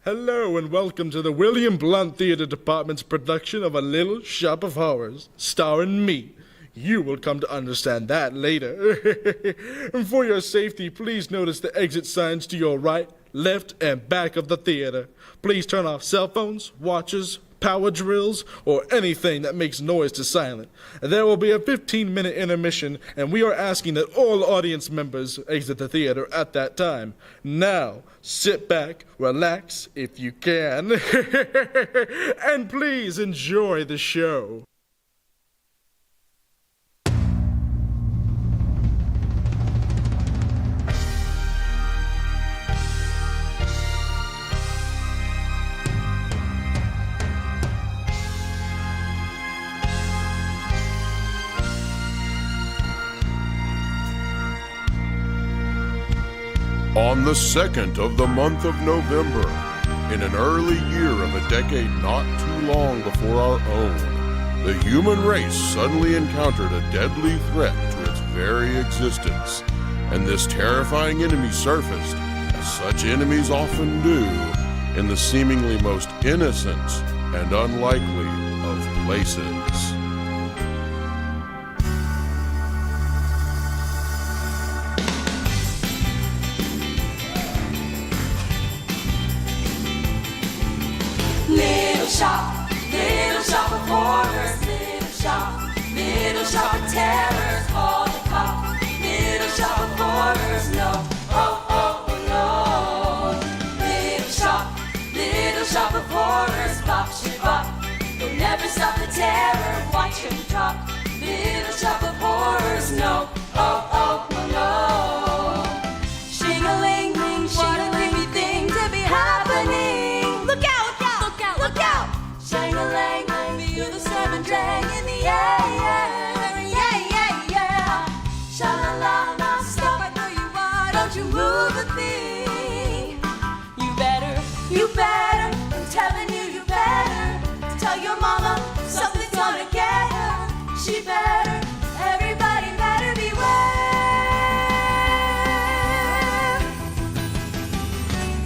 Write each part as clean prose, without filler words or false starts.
Hello and welcome to the William Blount Theater Department's production of A Little Shop of Horrors, starring me. You will come to understand that later. And for your safety, please notice the exit signs to your right, left, and back of the theater. Please turn off cell phones, watches, power drills, or anything that makes noise to silent. There will be a 15-minute intermission, and we are asking that all audience members exit the theater at that time. Now, sit back, relax if you can, and please enjoy the show. On the 2nd of the month of November, in an early year of a decade not too long before our own, the human race suddenly encountered a deadly threat to its very existence, and this terrifying enemy surfaced, as such enemies often do, in the seemingly most innocent and unlikely of places. Little shop of horrors, little shop of terrors, all the pop, little shop of horrors, no, oh, no. Little shop of horrors, pop, shit, pop, you'll never stop the terror, watch him drop. Little shop of horrors, no, oh, no. Shing-a-ling-ling, what a creepy thing to be happening. Look out! Look out! Shang-a-lang, feel the seven drang in the air. Yeah. Sha-la-la-la, stop right where you are. Don't you move a thing. You better, I'm telling you, you better tell your mama something's gonna get her. She better, everybody better beware.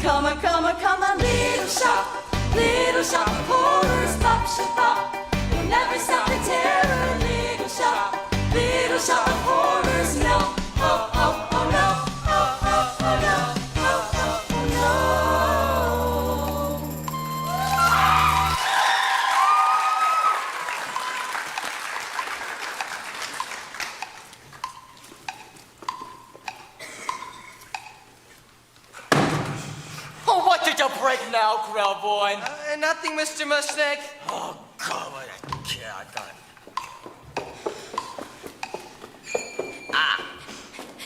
Come on, little shop of horrors, pop, shit, pop. You'll never stop the terror. Little shop of horrors, no, oh, no, oh, no. Oh, what did you break now, Grellboy? Nothing, Mr. Mushnick. Oh, God, what a cat.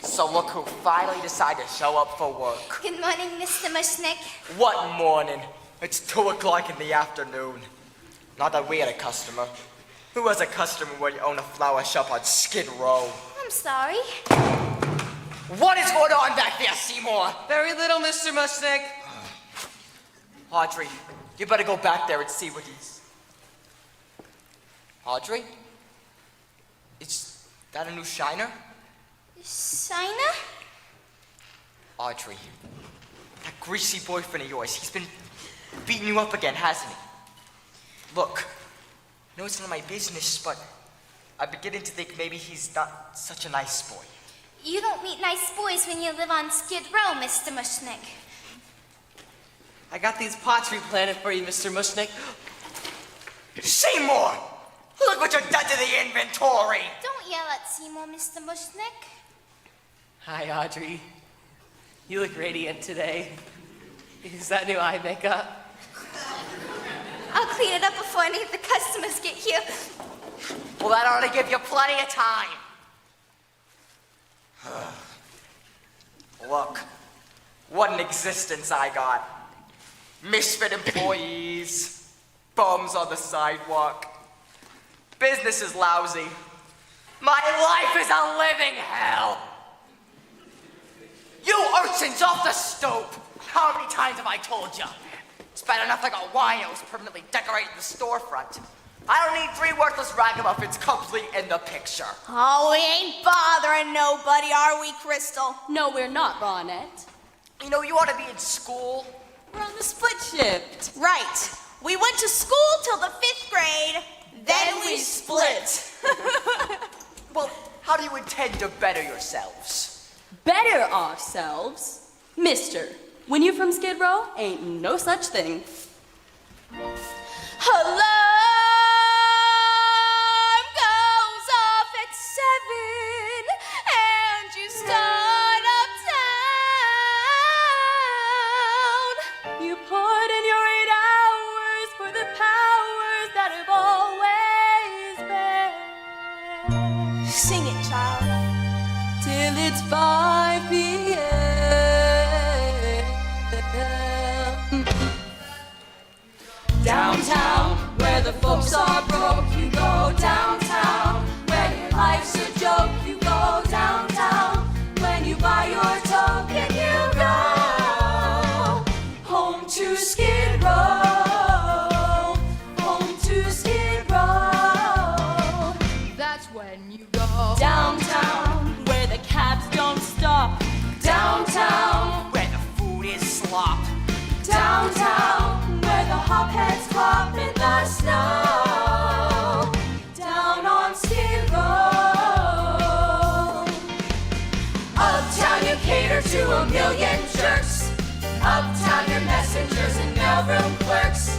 So look who finally decided to show up for work. Good morning, Mr. Mushnick. What morning? It's 2 o'clock in the afternoon. Not that we had a customer. Who has a customer when you own a flower shop on Skid Row? I'm sorry. What is going on back there, Seymour? Very little, Mr. Mushnick. Audrey, you better go back there and see what he's... Audrey? Is that a new shiner? Shiner? Audrey, that greasy boyfriend of yours, he's been beating you up again, hasn't he? Look, I know it's none of my business, but I'm beginning to think maybe he's not such a nice boy. You don't meet nice boys when you live on Skid Row, Mr. Mushnick. I got these pots replanted for you, Mr. Mushnick. Seymour! Look what you've done to the inventory! Don't yell at Seymour, Mr. Mushnick. Hi, Audrey. You look radiant today. Is that new eye makeup? I'll clean it up before any of the customers get here. Well, that ought to give you plenty of time. Look, what an existence I got. Misfit employees, bums on the sidewalk. Business is lousy. My life is a living hell. You urchins off the stoop! How many times have I told you? It's bad enough I got winos permanently decorating the storefront. I don't need 3 worthless ragamuffins complete in the picture. Oh, we ain't bothering nobody, are we, Crystal? No, we're not, Ronette. You know, you ought to be in school We're on the split shift. Right. We went to school till the 5th grade, then we split. Well, how do you intend to better yourselves? Better ourselves? Mister, when you from Skid Row, ain't no such thing. Alarm goes off at 7 and you start uptown. You put in your 8 hours for the powers that have always been. Sing it, child. Till it's 5 p.m. Downtown, where the folks are broke, you go downtown. Where your life's a joke, you go downtown. When you buy your token, you go home to Skid Row. Home to Skid Row. That's when you go downtown, where the cabs don't stop. Downtown, Where the food is slop. downtown, where the hopheads flop in the snow. Down on Skid Row. Uptown, you cater to a million jerks. Uptown, your messengers and mailroom clerks.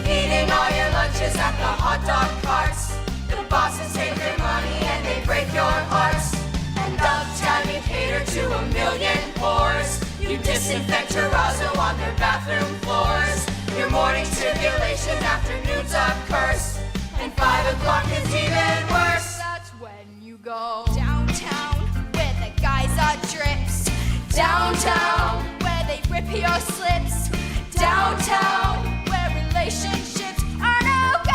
Eating all your lunches at the hot dog carts. The bosses take your money and they break your hearts. And uptown, you cater to a million pores. You disinfect terrazzo on their bathroom floors. Your morning tribulation afternoons a curse. And 5 o'clock is even worse. That's when you go Downtown, where the guys are drips. downtown, Where they rip your slips. downtown, Where relationships are no go.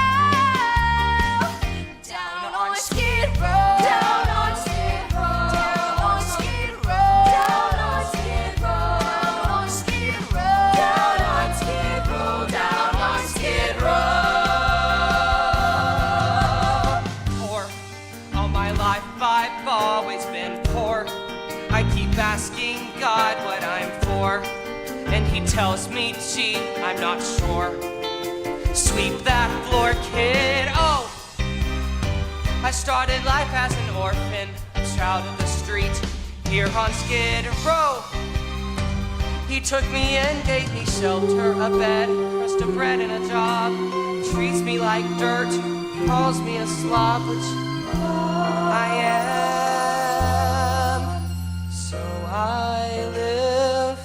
Down on Skid Row. down on Skid Row, Down on Skid Row. down on Skid Row, Down on Skid Row. down on Skid Row, down on Skid Row. Poor. All my life I've always been poor. I keep asking God what I'm for, and he tells me, gee, I'm not sure. Sweep that floor, kid. Oh! I started life as an orphan, a child of the street, here on Skid Row. He took me in, gave me shelter, a bed, crust of bread and a job. Treats me like dirt, calls me a slob, which I am. So I live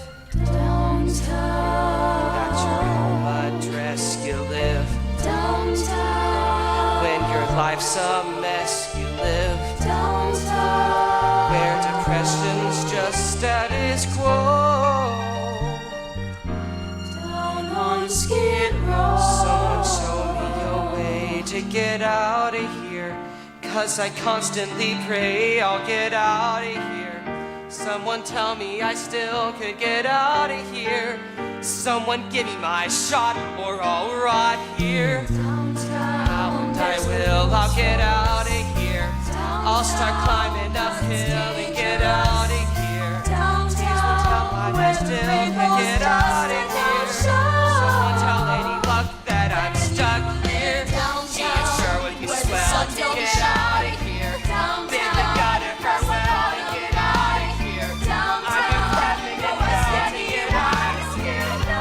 Downtown, at your home address. You live downtown, when your life's a mess. You live downtown, where depression's just status quo. down on Skid Row. Someone show me a way to get out of here, 'cause I constantly pray I'll get out of here. Someone tell me I still could get out of here. Someone give me my shot or I'll rot here. How and I will, I'll get out of here. I'll start climbing uphill and get out of here. Please will tell me I still could get out of here. Someone tell Lady Luck that I'm stuck here. She sure would be swell to get out of here. Bid the God of farewell and get out of here. I've been prepping and down to get out of Skid. I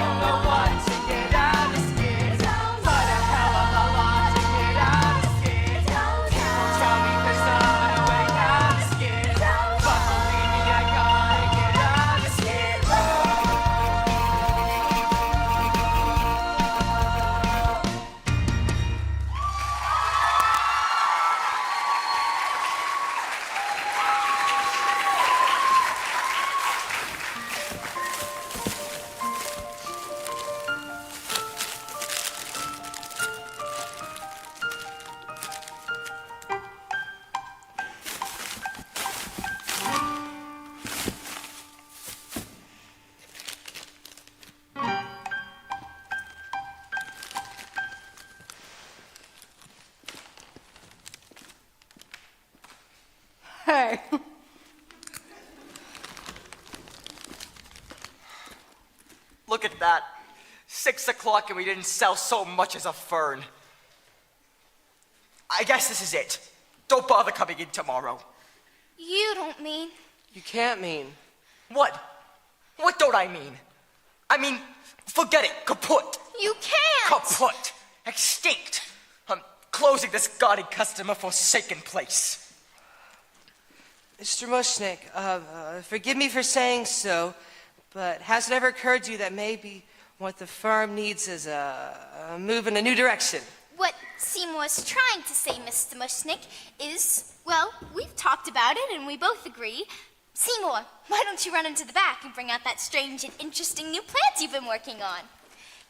don't know what to get out of Skid, but a hell of a lot to get out of Skid. People tell me there's not a way out of Skid, but believe me, I gotta get out of Skid. Look at that. 6 o'clock and we didn't sell so much as a fern. I guess this is it. Don't bother coming in tomorrow. You don't mean... You can't mean. What? What don't I mean? I mean, forget it. Kaput. You can't! Kaput. Extinct. I'm closing this gaudy customer-forsaken place. Mr. Mushnick, forgive me for saying so, but has it ever occurred to you that maybe what the firm needs is a move in a new direction? What Seymour's trying to say, Mr. Mushnick, is, well, we've talked about it and we both agree. Seymour, why don't you run into the back and bring out that strange and interesting new plant you've been working on?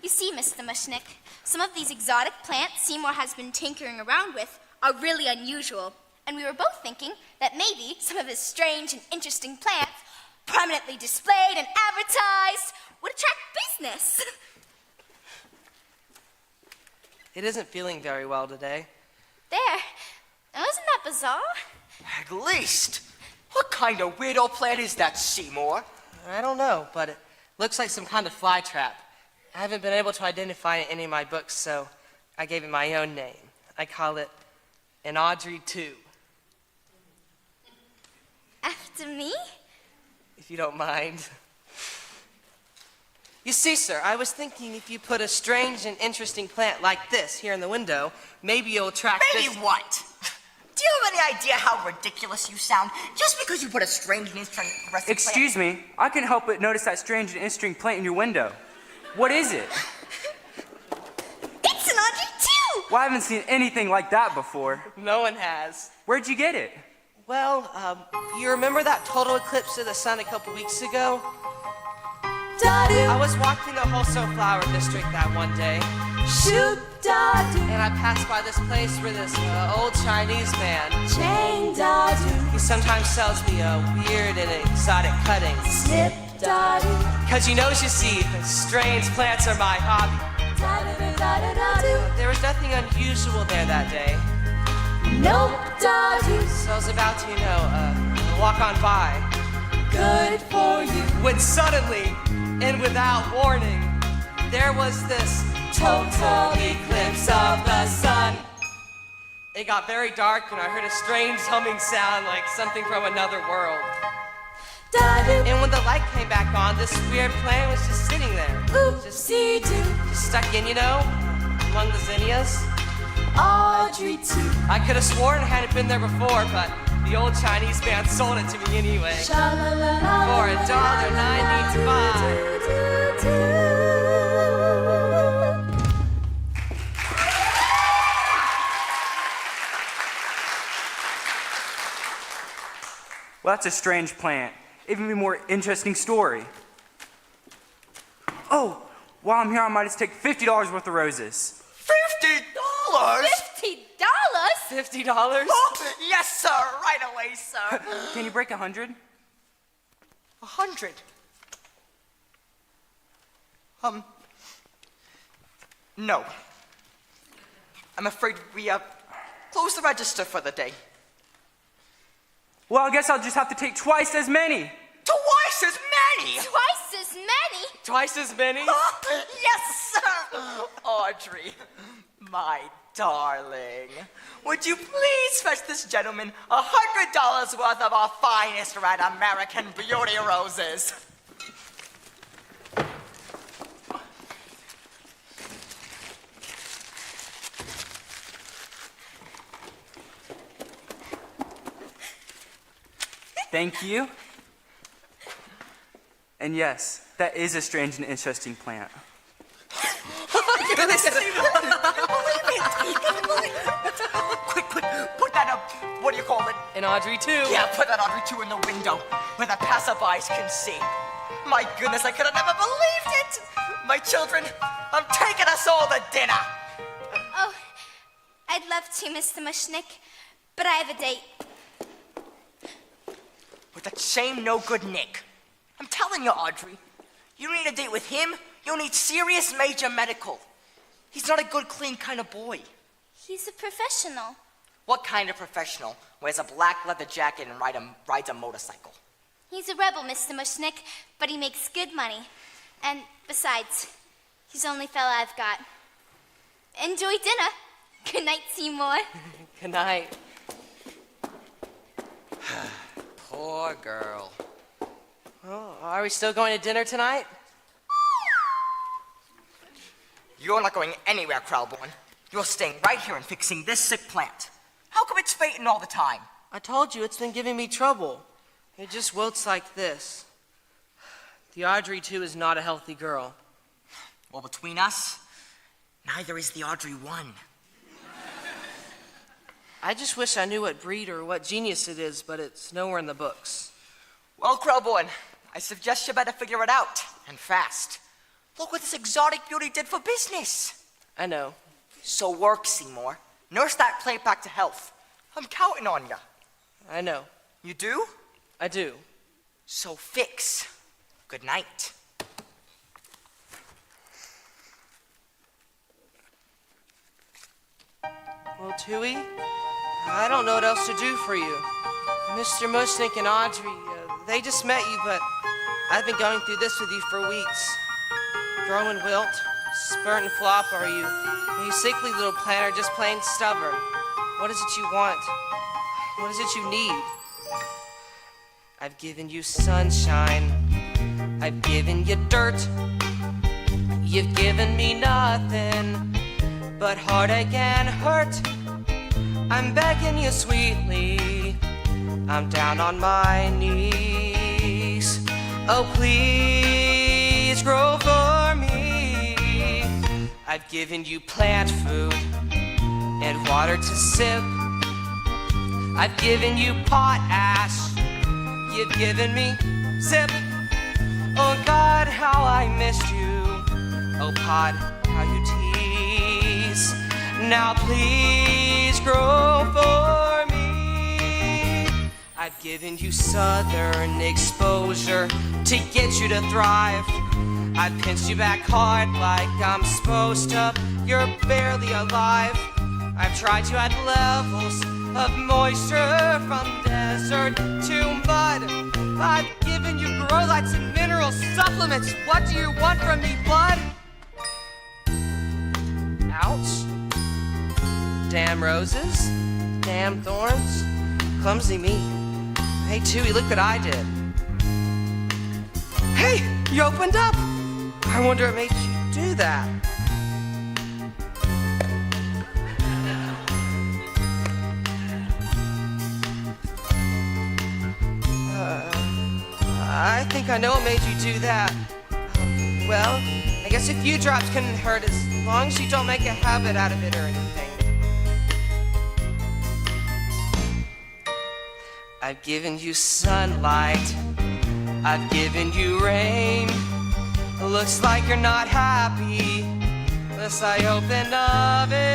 You see, Mr. Mushnick, some of these exotic plants Seymour has been tinkering around with are really unusual, and we were both thinking that maybe some of his strange and interesting plants, prominently displayed and advertised, would attract business. It isn't feeling very well today. There. Now, isn't that bizarre? At least. What kind of weirdo plant is that, Seymour? I don't know, but it looks like some kind of fly trap. I haven't been able to identify it in any of my books, so I gave it my own name. I call it an Audrey 2. After me? If you don't mind. You see, sir, I was thinking if you put a strange and interesting plant like this here in the window, maybe you'll attract Maybe this... what? Do you have any idea how ridiculous you sound just because you put a strange and interesting plant? Excuse me, I couldn't help but notice that strange and interesting plant in your window. What is it? It's an Audrey 2! Well, I haven't seen anything like that before. No one has. Where'd you get it? Well, you remember that total eclipse of the sun a couple weeks ago? I was walking the wholesale flower district that one day. Shoot, da-doo, And I passed by this place where this old Chinese man, chain, da-doo, he sometimes sells me weird and exotic cuttings. snip, da-doo, Cause you see, strange plants are my hobby. da-da-da-da-da-doo. There was nothing unusual there that day. Nope, da-doo, So I was about to, walk on by. good for you. When suddenly, and without warning, there was this Total eclipse of the sun. It got very dark and I heard a strange humming sound like something from another world. Da-doo, And when the light came back on, this weird plant was just sitting there. oopsie-doo, Just stuck in, among the zinnias. Audrey 2. I could have sworn it hadn't been there before, but the old Chinese man sold it to me anyway. Sha-la-la-la, For $1.95. do-do-do-do. Well, that's a strange plant. Even a more interesting story. Oh, while I'm here, I might just take $50 worth of roses. $50? $50? $50? Oh, yes, sir. Right away, sir. Can you break 100? 100? No. I'm afraid we, close the register for the day. Well, I guess I'll just have to take twice as many. Twice as many? Twice as many? Twice as many? Yes, sir. Audrey, my darling, would you please fetch this gentleman $100 worth of our finest red American Beauty roses? Thank you. And yes, that is a strange and interesting plant. Quick, put that up, what do you call it? And Audrey too. Yeah, put that Audrey 2 in the window where the passerbys can see. My goodness, I could have never believed it. My children, I'm taking us all to dinner. Oh, I'd love to, Mr. Mushnick, but I have a date. With that same no-good Nick. I'm telling you, Audrey, you need a date with him, you'll need serious major medical. He's not a good, clean kind of boy. He's a professional. What kind of professional wears a black leather jacket and rides a motorcycle? He's a rebel, Mr. Mushnick, but he makes good money. And besides, he's the only fella I've got. Enjoy dinner. Good night, Seymour. Good night. Poor girl. Well, are we still going to dinner tonight? You're not going anywhere, Krellborn. You're staying right here and fixing this sick plant. How come it's fading all the time? I told you it's been giving me trouble. It just wilts like this. The Audrey, too, is not a healthy girl. Well, between us, neither is the Audrey 1. I just wish I knew what breed or what genius it is, but it's nowhere in the books. Well, Krellborn, I suggest you better figure it out, and fast. Look what this exotic beauty did for business. I know. So work, Seymour. Nurse that plant back to health. I'm counting on you. I know. You do? I do. So fix. Good night. Well, Tui, I don't know what else to do for you. Mr. Mushnick and Audrey, they just met you, but I've been going through this with you for weeks. Grow and wilt, spurt and flop are you. And you sickly little plant are just plain stubborn. What is it you want? What is it you need? I've given you sunshine. I've given you dirt. You've given me nothing but heartache and hurt. I'm begging you sweetly. I'm down on my knees. Oh, please grow for me. I've given you plant food and water to sip. I've given you potash. You've given me zip. Oh God, how I missed you. Oh Pod, how you tease. Now please grow for me. I've given you southern exposure to get you to thrive. I've pinched you back hard like I'm supposed to. You're barely alive. I've tried to add levels of moisture from desert to mud. I've given you grow lights and mineral supplements. What do you want from me, bud? Ouch. Damn roses, damn thorns, clumsy me. Hey, Tui, look what I did. Hey, you opened up. I wonder what made you do that. I think I know what made you do that. Well, I guess a few drops couldn't hurt as long as you don't make a habit out of it or anything. I've given you sunlight. I've given you rain. Looks like you're not happy unless I open a vein.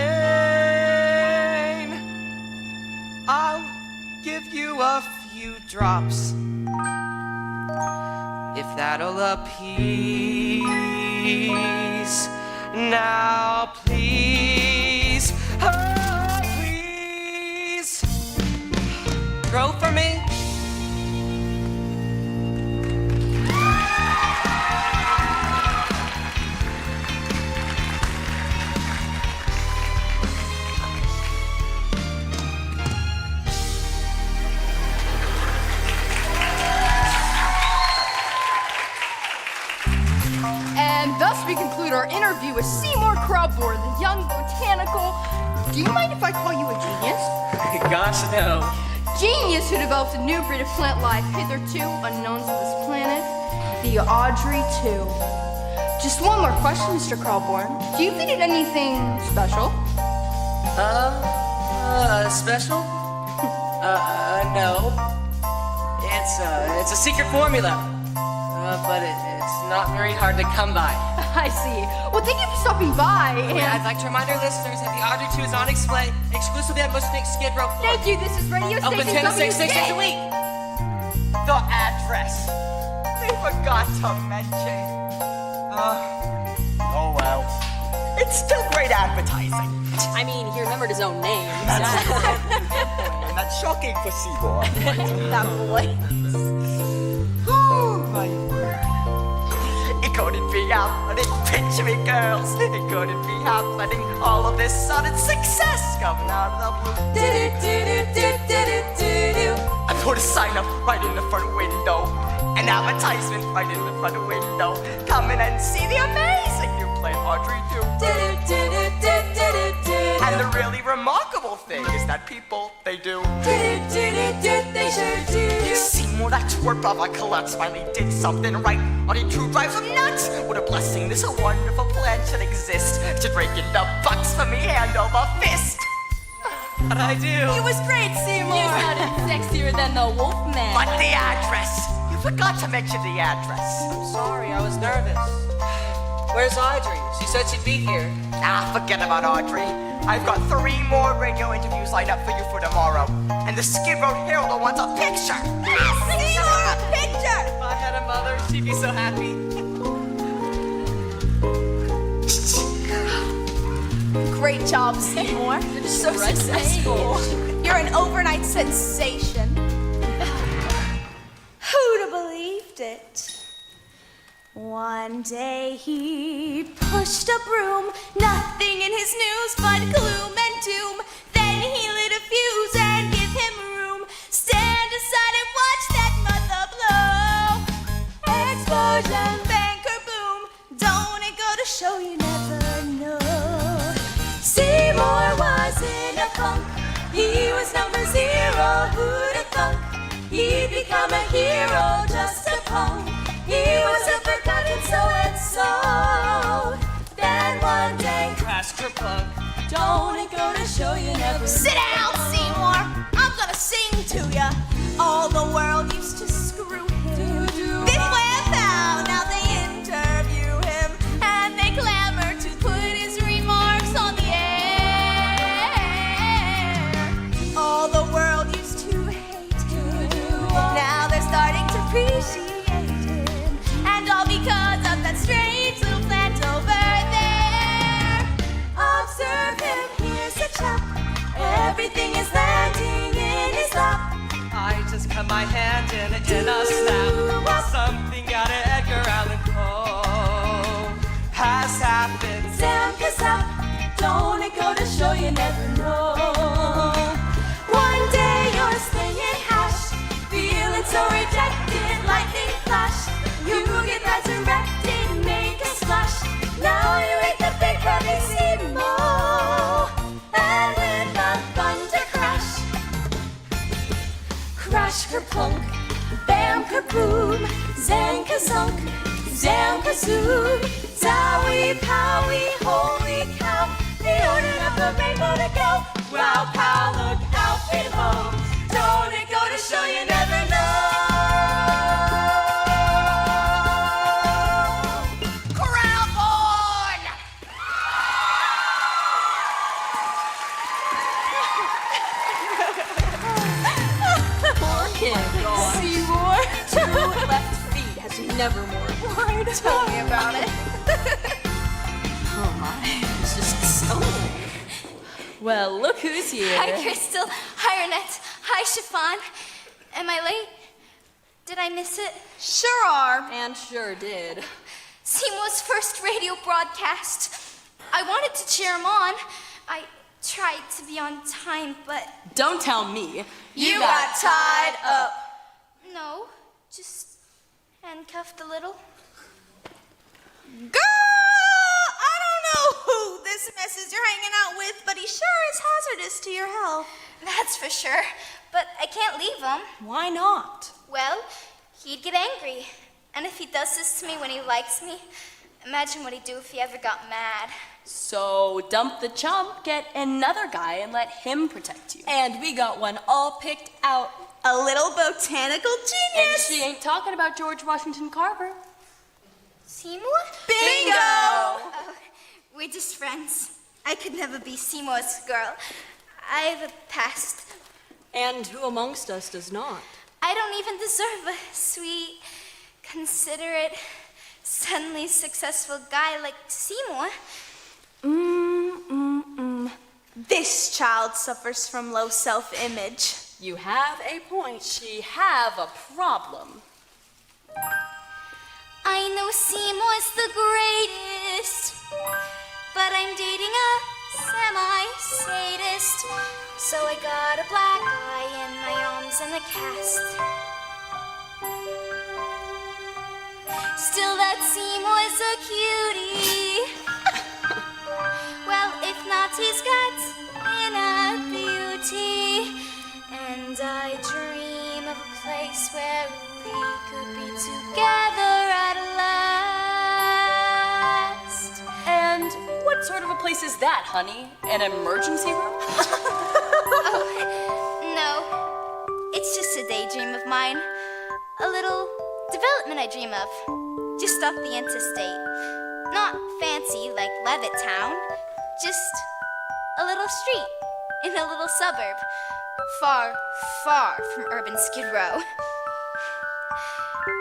I'll give you a few drops if that'll appease. Now please, oh please, grow for me. And thus we conclude our interview with Seymour Krellborn, the young botanical... Do you mind if I call you a genius? Gosh, no. Genius who developed a new breed of plant life hitherto unknown to this planet, the Audrey 2. Just one more question, Mr. Krellborn. Do you feed it anything special? Special? No. It's a secret formula. But it's not very hard to come by. I see. Well, thank you for stopping by. And I'd like to remind our listeners that the Audrey 2 is on display exclusively at Mushnick Skid Row. Thank you. This is Radio Open Station 10 to 6 days a week. The address. They forgot to mention. Oh well. It's still great advertising. I mean, he remembered his own name. And that's shocking for Seymour. That boy. It couldn't be happening. Picture me, girls. It couldn't be happening. All of this sudden success coming out of the blue. I put a sign up right in the front window. An advertisement right in the front window. Come in and see the amazing new play Audrey do. And the really remarkable thing is that people, they do. They sure do. Seymour, that twerp of a klutz finally did something right. Audrey True drives him nuts. What a blessing, this a wonderful plan should exist. Should break into bucks for me hand over fist. What I do? It was great, Seymour. You sounded sexier than the Wolfman. But the address. You forgot to mention the address. I'm sorry, I was nervous. Where's Audrey? She said she'd be here. Forget about Audrey. I've got 3 more radio interviews lined up for you for tomorrow. And the Skid Row Herald wants a picture. Seymour, a picture. If I had a mother, she'd be so happy. Great job, Seymour. You're so successful. You're an overnight sensation. Who'd have believed it? One day he pushed a broom, nothing in his news but gloom and doom. Then he lit a fuse and give him room. Stand aside and watch that mother blow. Explosion, banker boom. Don't it go to show you never know? Seymour was in a funk. He was number 0. Who'd have thunk? He'd become a hero, just a punk. He was a forgotten so-and-so. Then one day, Crash punk. don't it go to show you never. Sit down, Seymour. I'm gonna sing to ya. All the world used to screw him. Then he went out, now they interview him. And they clamor to put his remarks on the air. All the world used to hate him. Now they're starting to appreciate. Because of that strange little plant over there. Observe him, here's a chap. Everything is landing in his lap. I just cut my hand in a snap. Something out of Edgar Allan Poe has happened. Zam kazap, don't it go to show you never know. One day you're slinging hash, feeling so rejected, lightning flash. You get resurrected, make a splash. Now you ain't the big bravissimo. And with a thunder crash, crash kerplunk, bam kerboom, zang kazunk, zam kazoom, zowie powie, holy cow. They ordered up a rainbow to go. Wow, pal, look out below. Don't it go to show you never know. Seymour. 2 left feet has never worn. Why? Tell me about it. Oh my, it's just so. Well, look who's here. Hi, Crystal. Hi, Renette. Hi, Chiffon. Am I late? Did I miss it? Sure are. And sure did. Seymour's first radio broadcast. I wanted to cheer him on. I tried to be on time, but... Don't tell me. You got tied up. No, just handcuffed a little. Girl, I don't know who this mess is you're hanging out with, but he sure is hazardous to your health. That's for sure, but I can't leave him. Why not? Well, he'd get angry. And if he does this to me when he likes me, imagine what he'd do if he ever got mad. So dump the chump, get another guy, and let him protect you. And we got one all picked out. A little botanical And genius. she ain't talking about George Washington Carver. Seymour? Bingo! Oh, we're just friends. I could never be Seymour's girl. I have a past. And who amongst us does not? I don't even deserve a sweet, considerate, suddenly successful guy like Seymour. This child suffers from low self-image. You have a point. She have a problem. I know Seymour was the greatest. But I'm dating a semi-sadist, so I got a black eye in my arms in the cast. Still, that seam was a cutie. Well, if not, he's got inner beauty. And I dream of a place where we could be together at last. And what sort of a place is that, honey? An emergency room? Oh, no. It's just a daydream of mine. A little development I dream of. Just off the interstate. Not fancy like Levittown. Just a little street in a little suburb. Far, far from urban Skid Row.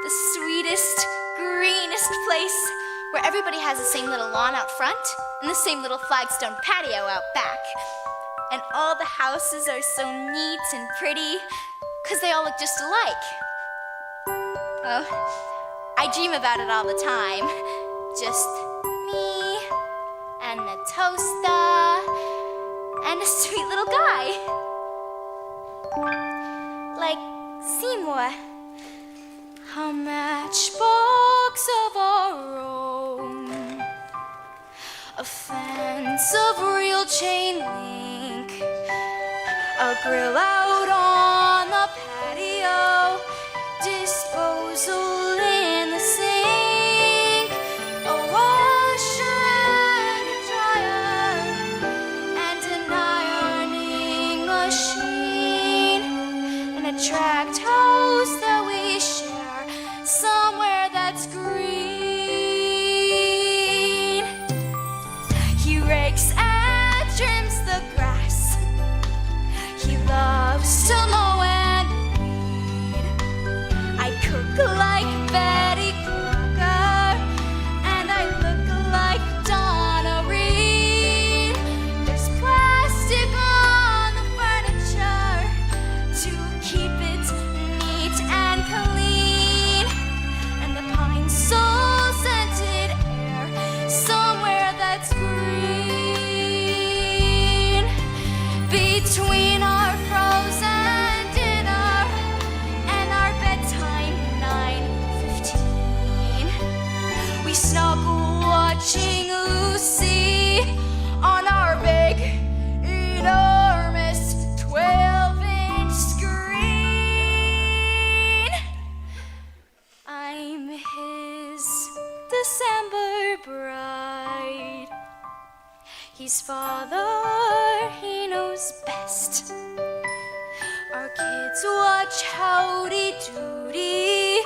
The sweetest, greenest place where everybody has the same little lawn out front and the same little flagstone patio out back. And all the houses are so neat and pretty because they all look just alike. Oh, I dream about it all the time. Just me and a toaster and a sweet little guy. Like Seymour. A matchbox of our own. A fence of real chain link. A grill out on the patio. Disposal in the sink. A washer and a dryer. And an ironing machine. And a tract house that we share. Somewhere that's green. He rakes and trims the grass. He loves to mow and weed. I cook like Betty Crocker, and I look like Donna Reed. There's plastic on the furniture to keep it neat and clean, and the pine sol scented air somewhere that's green. Between our frozen dinner and our bedtime 9:15, we snuggle watching Lucy on our big, enormous 12-inch screen. I'm his December bride. He's father, he knows best. Our kids watch Howdy Doody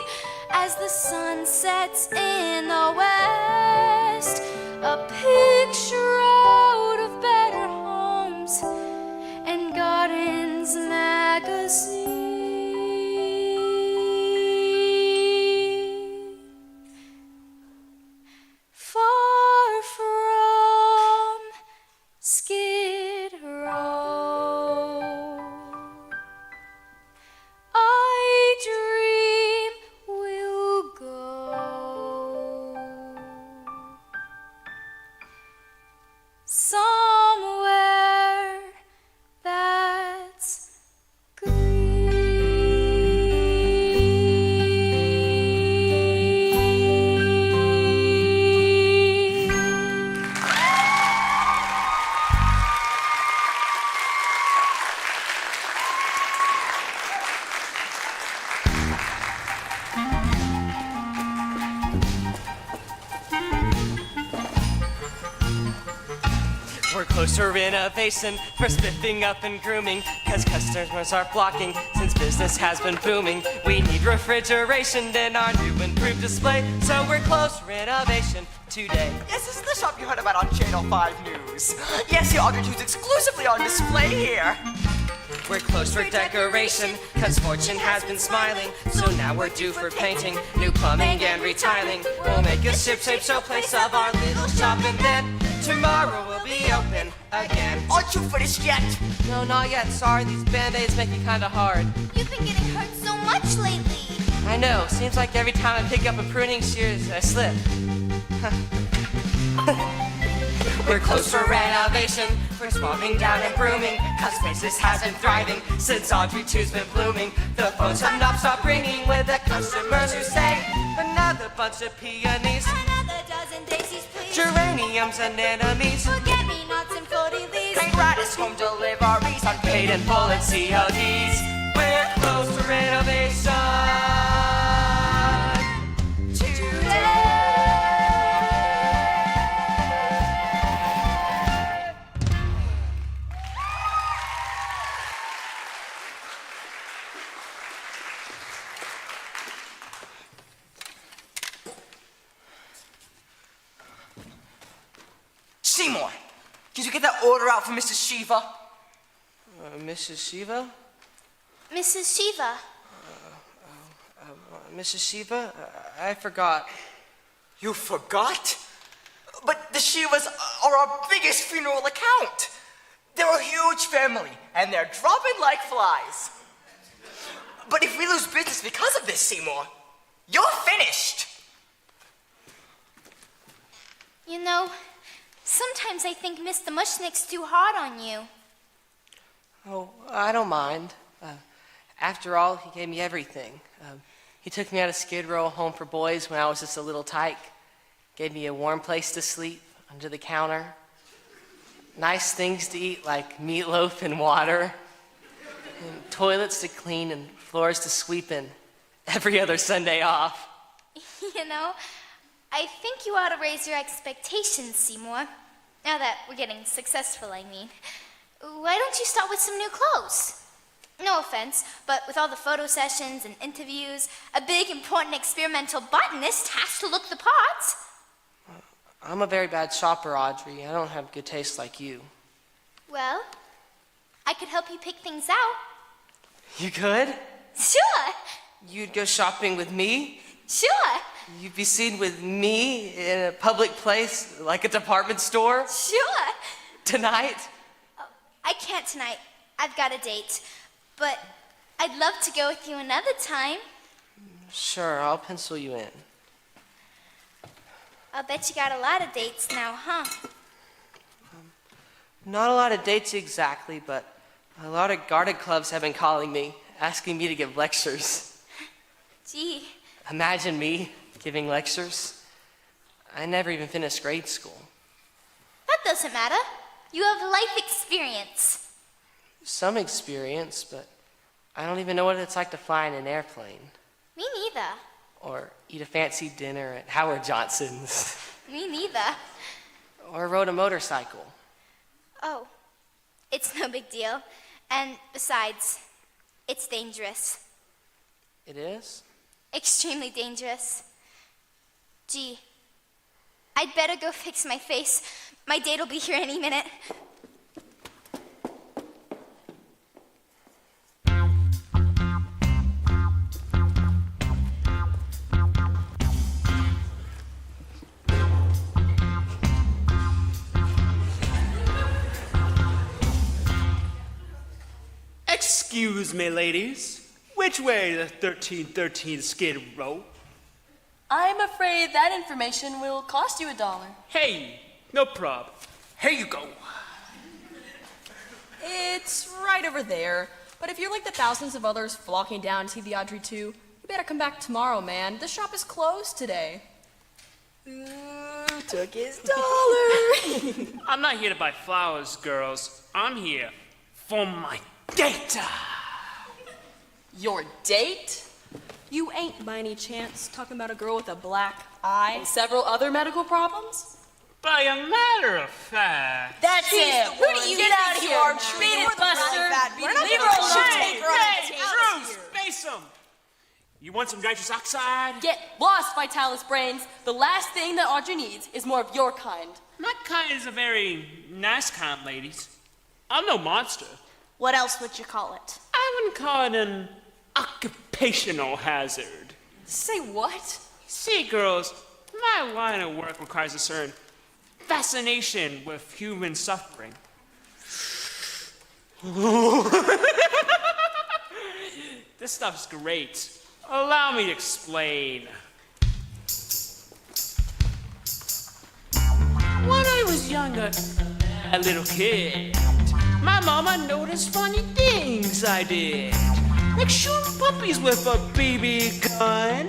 as the sun sets in the west. A picture out of Better Homes and Gardens magazine. Far from Skid Row, I dream we'll go somewhere that's green. We're close to renovation for spiffing up and grooming, cause customers are flocking since business has been booming. We need refrigeration in our new improved display, so we're close to renovation today. Yes, this is the shop you heard about on Channel 5 News. Yes, your Audrey 2's exclusively on display here. We're close for decoration, cause fortune has been smiling. So now we're due for painting, new plumbing and retiling. We'll make a ship-shape showplace of our little shop, and then tomorrow we'll be open again. Aren't you finished yet? No, not yet. Sorry, these band-aids make it kinda hard. You've been getting hurt so much lately. I know, seems like every time I pick up a pruning shears, I slip. We're close for renovation. We're swapping down and brooming, cause business has been thriving since Audrey 2's been blooming. The phones have not stopped ringing with the customers who say, another bunch of peonies, Another dozen daisies, please. geraniums and anemones, Forget-me-nots and 40 leaves. and gratis home deliveries, unpaid in full and CODs. We're close to renovation today. Seymour, did you get that order out for Mrs. Shiva? Mrs. Shiva? Mrs. Shiva. Mrs. Shiva? I forgot. You forgot? But the Shivas are our biggest funeral account. They're a huge family, and they're dropping like flies. But if we lose business because of this, Seymour, you're finished. You know, sometimes I think Mr. Mushnick's too hard on you. Oh, I don't mind. After all, he gave me everything. He took me out of Skid Row home for boys when I was just a little tyke. Gave me a warm place to sleep under the counter. Nice things to eat like meatloaf and water. And toilets to clean and floors to sweep in every other Sunday off. You know, I think you ought to raise your expectations, Seymour. Now that we're getting successful, I mean. Why don't you start with some new clothes? No offense, but with all the photo sessions and interviews, a big, important experimental botanist has to look the part. I'm a very bad shopper, Audrey. I don't have good taste like you. Well, I could help you pick things out. You could? Sure, You'd go shopping with me? sure, You'd be seen with me in a public place like a department store sure. tonight? I can't tonight. I've got a date. But I'd love to go with you another time. Sure, I'll pencil you in. I'll bet you got a lot of dates now, huh? Not a lot of dates exactly, but a lot of garden clubs have been calling me, asking me to give lectures. Gee, Imagine me giving lectures. I never even finished grade school. that doesn't matter. You have life experience. Some experience, but I don't even know what it's like to fly in an airplane. Me neither. Or eat a fancy dinner at Howard Johnson's. Me neither. Or rode a motorcycle. Oh, it's no big deal. And besides, it's dangerous. It is? Extremely dangerous. Gee, I'd better go fix my face. My date'll be here any minute. Excuse me, ladies. Which way to 1313 Skid Row? I'm afraid that information will cost you $1. Hey, no prob. Here you go. It's right over there. But if you're like the thousands of others flocking down to see the Audrey 2, you better come back tomorrow, man. The shop is closed today. Ooh, took his dollar. I'm not here to buy flowers, girls. I'm here for my data. Your date? You ain't by any chance talking about a girl with a black eye and several other medical problems? By a matter of fact. That's it. Who do you Get out of here, Arch. Beat it, Buster. Leave her alone. Hey, Drew, space them. You want some nitrous oxide? Get lost, Vitalis Brains. The last thing that Audrey needs is more of your kind. My kind is a very nice kind, ladies. I'm no monster. What else would you call it? I wouldn't call it an occupational hazard. Say what? See, girls, my line of work requires a certain fascination with human suffering. This stuff's great. Allow me to explain. was younger, a little kid, my mama noticed funny things I did. Like shooting puppies with a BB gun.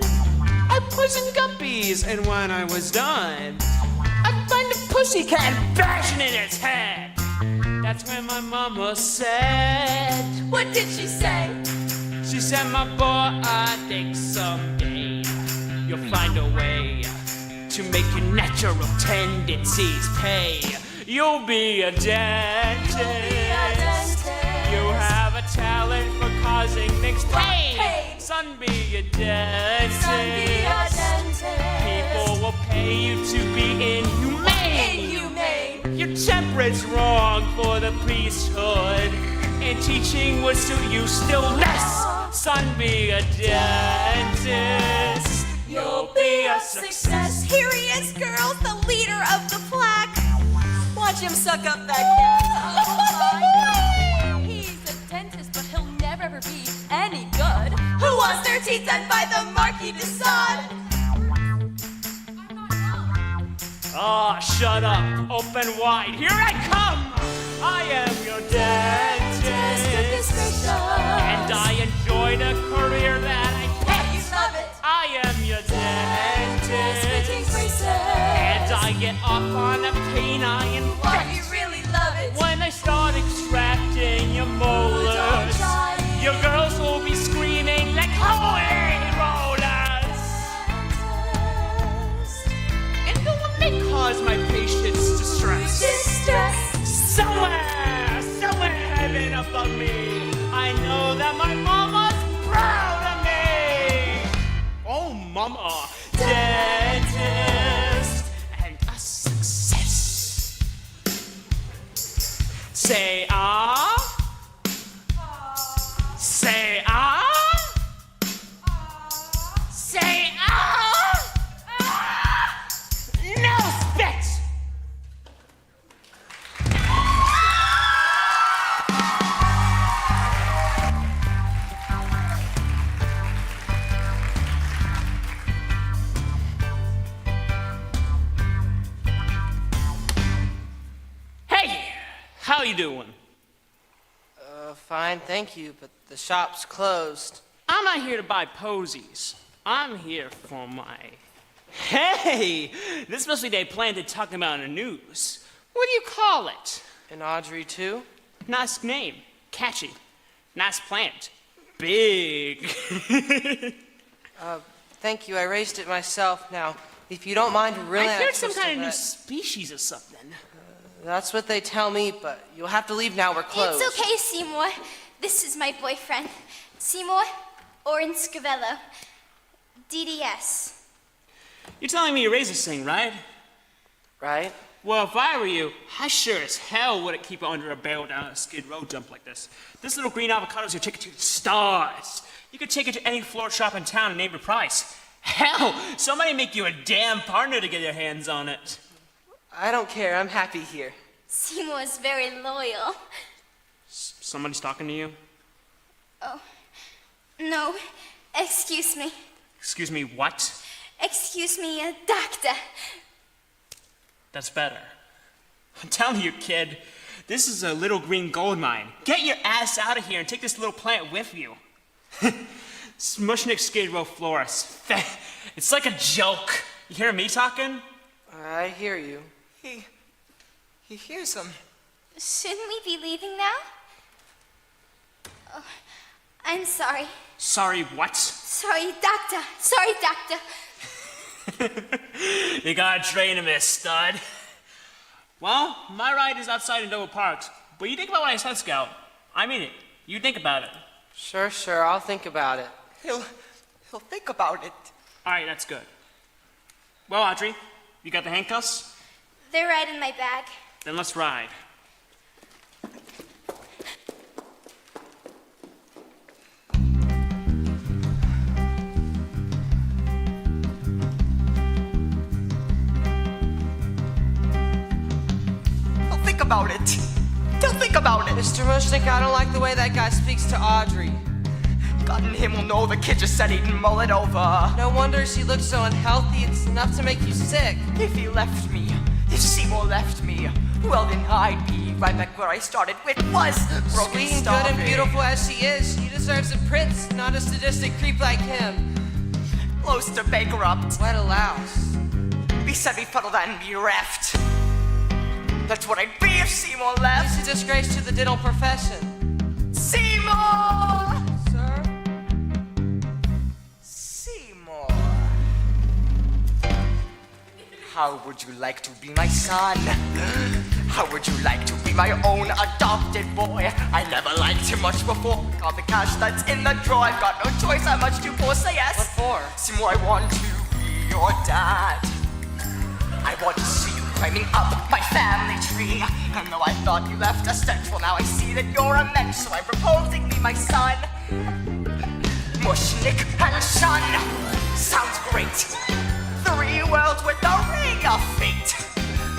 I poisoned guppies, and when I was done, I'd find a pussycat and bash it in its head. That's when my mama said, What did she say? she said, my boy, I think someday you'll find a way to make your natural tendencies pay. You'll be a dentist. You have a talent for causing mixed pain. Son, be a dentist. People will pay you to be inhumane. Your temperance wrong for the priesthood, and teaching would suit you still less. Son, be a dentist. You'll be a success. Here he is, girls, the leader of the plaque. Watch him suck up that cat. He's a dentist, but he'll never ever be any good. Who wants their teeth done by the Marquis de Sade? Ah, shut up. Open wide. Here I come. I am your dentist. And I enjoy the career that I picked. I am your dentist. And I get off on a pain I inflict. You really love it. When I start extracting your molars, your girls will be screaming like holy rollers. And who will they cause my patients distress? Somewhere heaven above me, I know that my mama's proud of me. Oh, mama, dentist and a success. Say ah. Say ah. Say ah. No spit. How you doing? Fine, thank you, but the shop's closed. I'm not here to buy posies. I'm here for my... Hey! This must be they planted talking about in the news. What do you call it? And Audrey, too? Nice name. Catchy. Nice plant. Big. Thank you, I raised it myself. Now, if you don't mind, really... I heard some kind of new species or something. That's what they tell me, but you'll have to leave now. We're closed. It's okay, Seymour. This is my boyfriend. Seymour Orin Scrivello. DDS. You're telling me you raised this thing, right? Right? Well, if I were you, I sure as hell wouldn't keep it under a barrel down a Skid Row jump like this. This little green avocado's your ticket to the stars. You could take it to any floor shop in town and name your price. Hell, somebody make you a damn partner to get your hands on it. I don't care. I'm happy here. Seymour's very loyal. Somebody's talking to you? Oh, no. Excuse me. Excuse me, what? Excuse me, doctor. That's better. I'm telling you, kid, this is a little green gold mine. Get your ass out of here and take this little plant with you. Smushnik Skid Row florist. It's like a joke. You hear me talking? I hear you. He hears him. Shouldn't we be leaving now? Oh, I'm sorry. Sorry, what? Sorry, doctor. Sorry, doctor. You gotta train him, stud. Well, my ride is outside in Dover Park, but you think about what I said, Scout. I mean it. You think about it. Sure, I'll think about it. He'll think about it. All right, that's good. Well, Audrey, you got the handcuffs? They're right in my bag. Then let's ride. He'll think about it. He'll think about it. Mr. Mushnick, I don't like the way that guy speaks to Audrey. God and him will know the kid just said he'd mull it over. No wonder she looks so unhealthy. It's enough to make you sick. If he left me, If Seymour left me, well then I'd be right back where I started, which was broken, Sweet and good starving. and beautiful as she is, she deserves a prince, not a sadistic creep like him. Close to bankrupt. What a louse. Be semi-fuddled and bereft. That's what I'd be if Seymour left. He's a disgrace to the dental profession. Seymour! Sir? Seymour. How would you like to be my son? How would you like to be my own adopted boy? I never liked him much before. Got the cash that's in the drawer. I've got no choice. I'm much too poor. Say yes. What for? Seymour, I want to be your dad. I want to see you climbing up my family tree. And though I thought you left a stench, well now I see that you're a mensch. So I'm proposing be my son. Mushnik and son. Sounds great. 3 worlds with the ring of fate.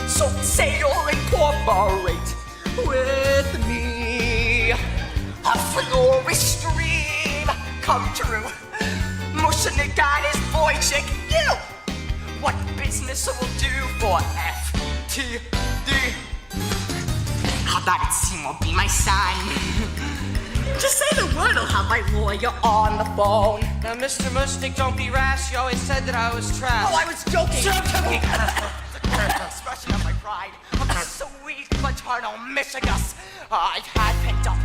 So say you'll incorporate with me. A flourish dream come true. Mushnik and his boy chick, you. What business will do for FTD? How about it, Seymour, be my son? Just say the word, I'll have my lawyer on the phone. Now, Mr. Mushnik, don't be rash. You always said that I was trash. Oh, I was joking. Expression of my pride, of the sweet maternal mischievous I've had pent up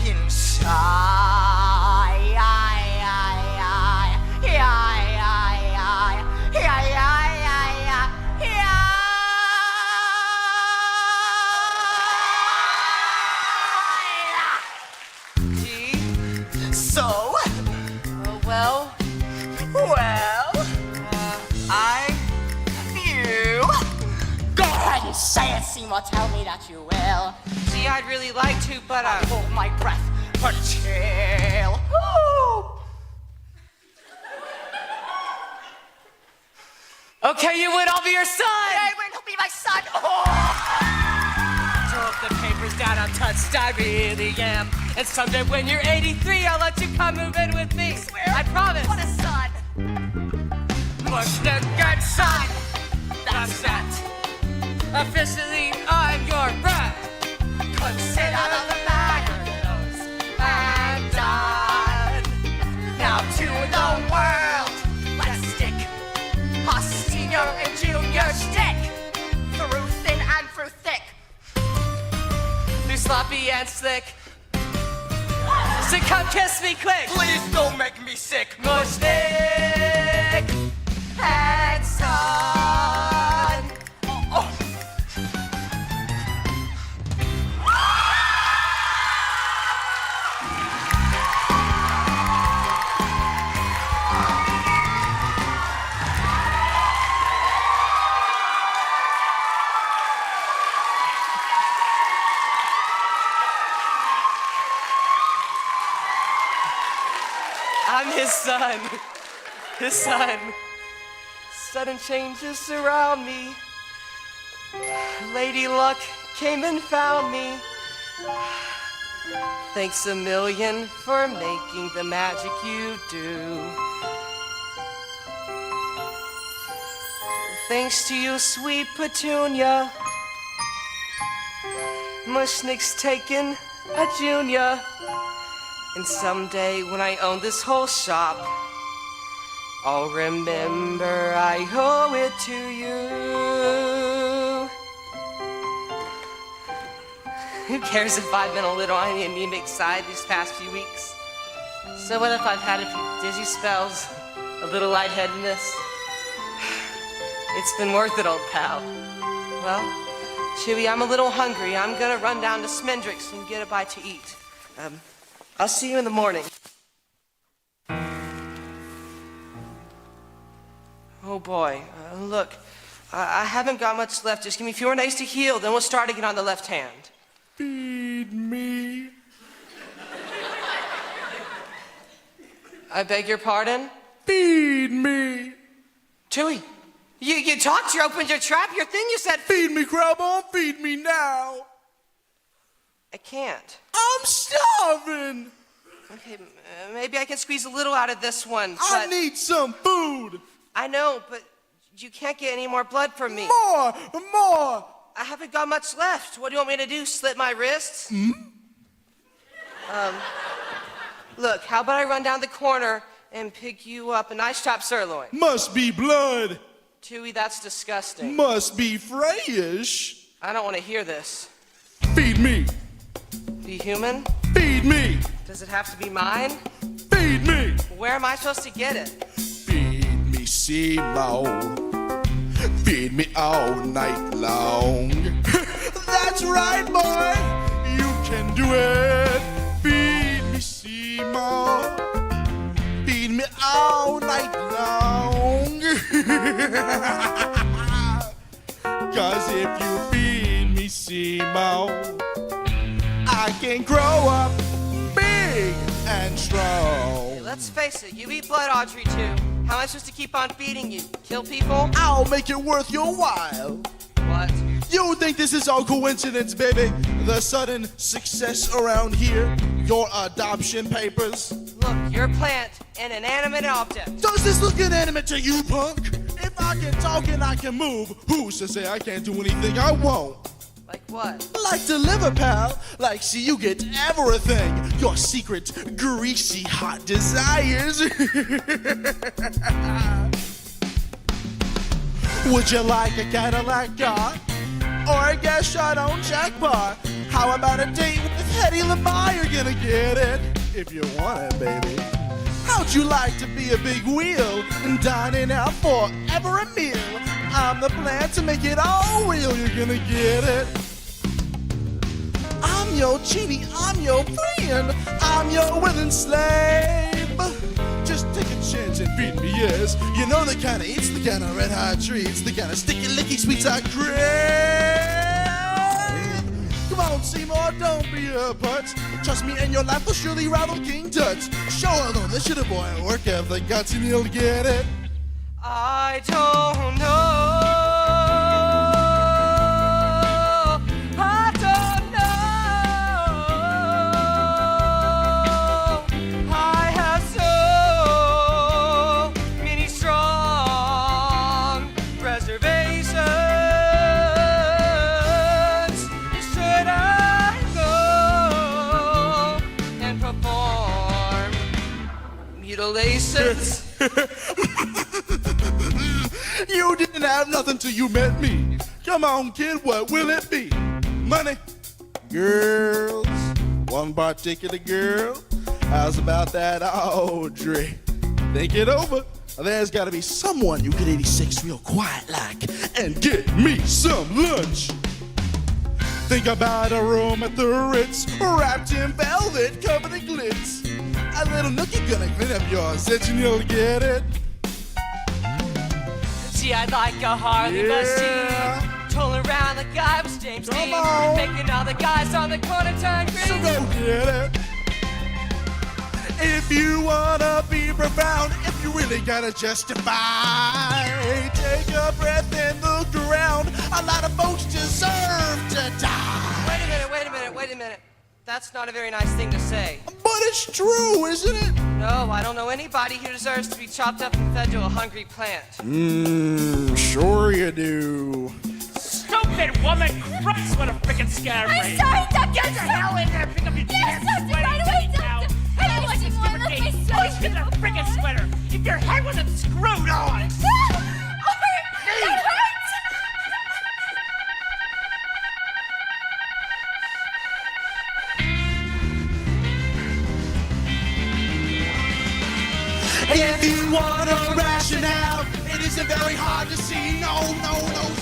inside. So? Well, you go ahead and say it, Seymour. Tell me that you will. gee, I'd really like to, but I hold my breath until. Okay, you win. I'll be your son. Hey, wait, he'll be my son. Throw up the papers down, I'm touched. I really am. And someday when you're 83, I'll let you come move in with me. Swear? I promise. What a son. Mushnik and son. That's that. Officially, I'm your bride. Consider the matter close and done. Now to the world, let's stick a senior and junior stick through thin and through thick. Through sloppy and slick. So come kiss me quick. Please don't make me sick. Mushnik and son. I'm his son. His son. Sudden changes surround me. Lady Luck came and found me. Thanks a million for making the magic you do. Thanks to you, sweet Petunia. Mushnik's taken a junior. And someday when I own this whole shop, I'll remember I owe it to you. Who cares if I've been a little on the anemic side these past few weeks? So what if I've had a few dizzy spells, a little lightheadedness? It's been worth it, old pal. Well, Chewy, I'm a little hungry. I'm gonna run down to Smendrick's and get a bite to eat. I'll see you in the morning. Oh boy, look, I haven't got much left. Just give me a few more days to heal, then we'll start again on the left hand. Feed me. I beg your pardon? Feed me. Chewy, you talked, you opened your trap, your thing, you said... Feed me, Crowbone, feed me now. I can't. I'm starving. Okay, maybe I can squeeze a little out of this one, I need some food. I know, but You can't get any more blood from me. More! I haven't got much left. What do you want me to do, slit my wrists? Look, how about I run down the corner and pick you up a nice chopped sirloin? Must be blood. Tui, that's disgusting. Must be freyish. I don't want to hear this. Feed me. Be human? Feed me. Does it have to be mine? Feed me. Where am I supposed to get it? Feed me, Simone. Feed me all night long. That's right, boy. You can do it. Feed me, Simone. Feed me all night long. 'Cause if you feed me, Simone, I can grow up big and strong. Let's face it, you eat blood, Audrey, too. How am I supposed to keep on feeding you? Kill people? I'll make it worth your while. What? You think this is all coincidence, baby? The sudden success around here? Your adoption papers? Look, you're a plant, an inanimate object. Does this look inanimate to you, punk? If I can talk and I can move, who's to say I can't do anything I won't? Like what? Like deliver, pal. Like, see, you get everything. Your secret, greasy, hot desires. Would you like a Cadillac car? Or a gas shot on jackpot? How about a date with Hedy Lamarr? You're gonna get it if you want it, baby. How'd you like to be a big wheel and dining out for every meal? I'm the plan to make it all real. You're gonna get it. I'm your genie, I'm your friend, I'm your willing slave. Just take a chance and feed me, yes. You know the kind of eats, the kind of red hot treats, the kind of sticky, licky sweets I crave. Come on, Seymour, don't be a putz. Trust me, and your life will surely rival King Tut's. Show her though, this should a boy work ethic, guts, and you'll get it. I don't know. I don't know. I have so many strong reservations. Should I go and perform mutilations? You didn't have nothing till you met me. Come on, kid, what will it be? Money? Girls? One particular girl? How's about that, Audrey? Think it over. There's gotta be someone you could 86 real quiet like and get me some lunch. Think about a room at the Ritz, wrapped in velvet, covered in glitz. A little nookie gonna clean up your zits and you'll get it. See, I'd like a Harley machine, tolling around like I was James Dean, making all the guys on the corner turn green. So go get it. If you wanna be profound, if you really gotta justify, take a breath and look around. A lot of folks deserve to die. Wait a minute. That's not a very nice thing to say. But it's true, isn't it? No, I don't know anybody who deserves to be chopped up and fed to a hungry plant. Sure you do. Stupid woman! Christ, what a freaking scare I'm sorry, Doctor! Get the hell in there! Pick up your Yes, damn Doctor, right away, Doctor! I don't want you more. Look, my sweater. Always get that freaking sweater! If your head wasn't screwed on! That hurts! If you wanna ration out, it isn't very hard to see. No,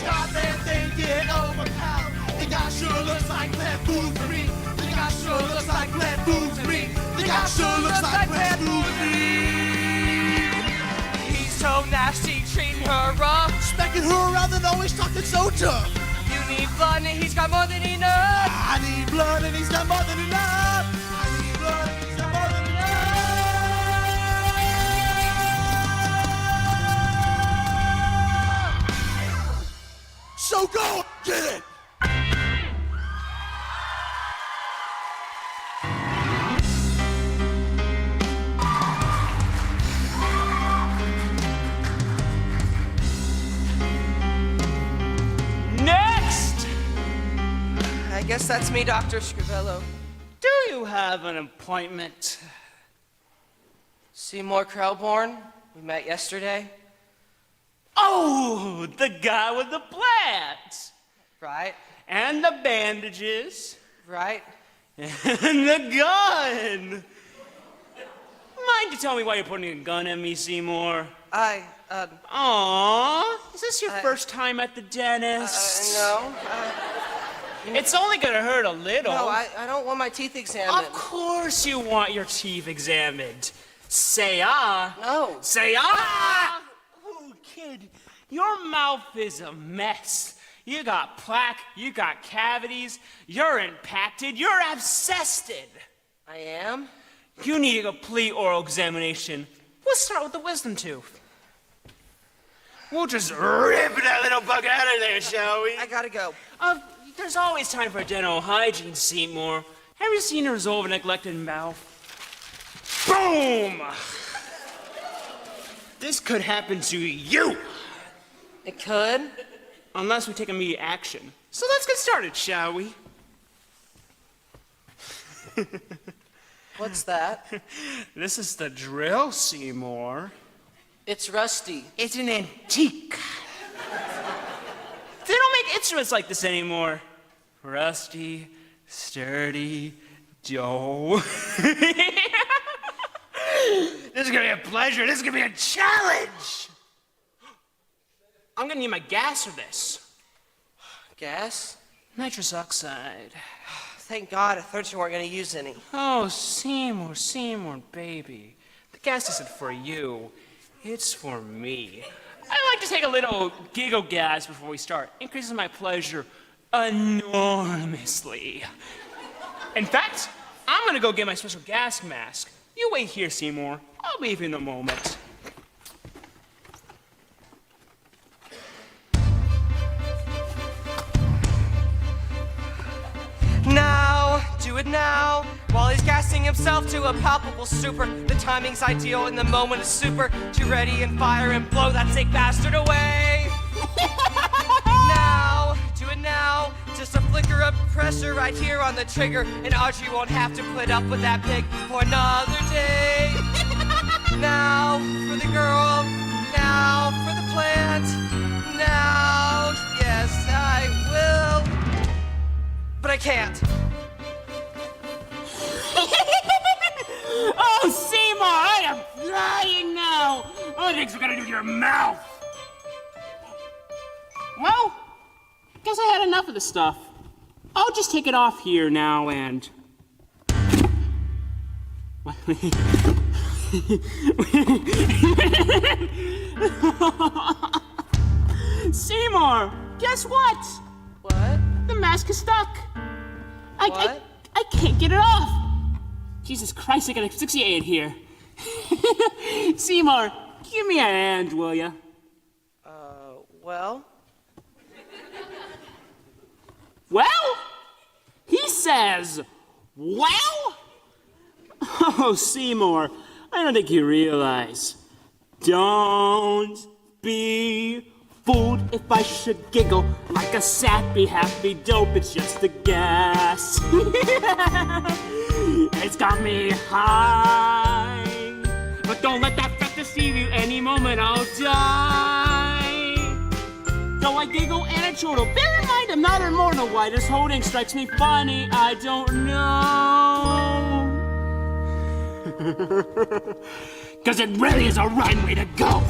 stop and think it over, pal. The guy sure looks like plant food for me. The guy sure looks like plant food for me. The guy sure looks like plant food for me. He's so nasty, treating her rough. Specking her around and always talking so tough. You need blood and he's got more than enough. I need blood and he's got more than enough. I need blood and he's got more than enough. So go get it! guess that's me, Dr. Scrivello. Do you have an appointment? Seymour Krelborn, we met yesterday. Oh, the guy with the plants. Right, And the bandages. right. And the gun. Mind you tell me why you're putting a gun at me, Seymour? Aww, is this your first time at the dentist? No. It's only gonna hurt a little. No, I don't want my teeth examined. Of course you want your teeth examined. Say ah. No. Say ah! Oh, kid, your mouth is a mess. You got plaque, you got cavities, you're impacted, you're abscessed. I am? You need a complete oral examination. We'll start with the wisdom tooth. We'll just rip that little bug out of there, shall we? I gotta go. There's always time for dental hygiene, Seymour. Have you seen her resolve a neglected mouth? Boom! This could happen to you. It could? Unless we take immediate action. So let's get started, shall we? What's that? This is the drill, Seymour. It's rusty. It's an antique. They don't make instruments like this anymore. Rusty, sturdy, Joe. This is gonna be a pleasure. This is gonna be a challenge. I'm gonna need my gas for this. Gas? Nitrous oxide. Thank God, I thought you weren't gonna use any. Oh, Seymour, baby. The gas isn't for you. It's for me. I like to take a little giggle gas before we start. Increases my pleasure enormously. In fact, I'm gonna go get my special gas mask. You wait here, Seymour. I'll be with you in a moment. Now, do it now. While he's gassing himself to a palpable super. The timing's ideal and the moment is super. Too ready and fire and blow that sick bastard away. Now, do it now. Just a flicker of pressure right here on the trigger. And Audrey won't have to put up with that pig for another day. Now, for the girl. Now, for the plant. Now, yes, I will. But I can't. Oh, Seymour, I am flying now. What things are gonna do to your mouth? Well, guess I had enough of this stuff. I'll just take it off here now and... Seymour, guess what? What? The mask is stuck. What? I can't get it off. Jesus Christ, I got asphyxiated here. Seymour, give me a hand, will ya? Well? Well? He says, well? Oh, Seymour, I don't think you realize. Don't be fooled if I should giggle like a sappy, happy dope. It's just the gas. It's got me high. But don't let that fact deceive you. Any moment I'll die. Though I giggle and I chortle, bear in mind I'm not immortal. Why this holding strikes me funny, I don't know. Cause it really is a right way to go.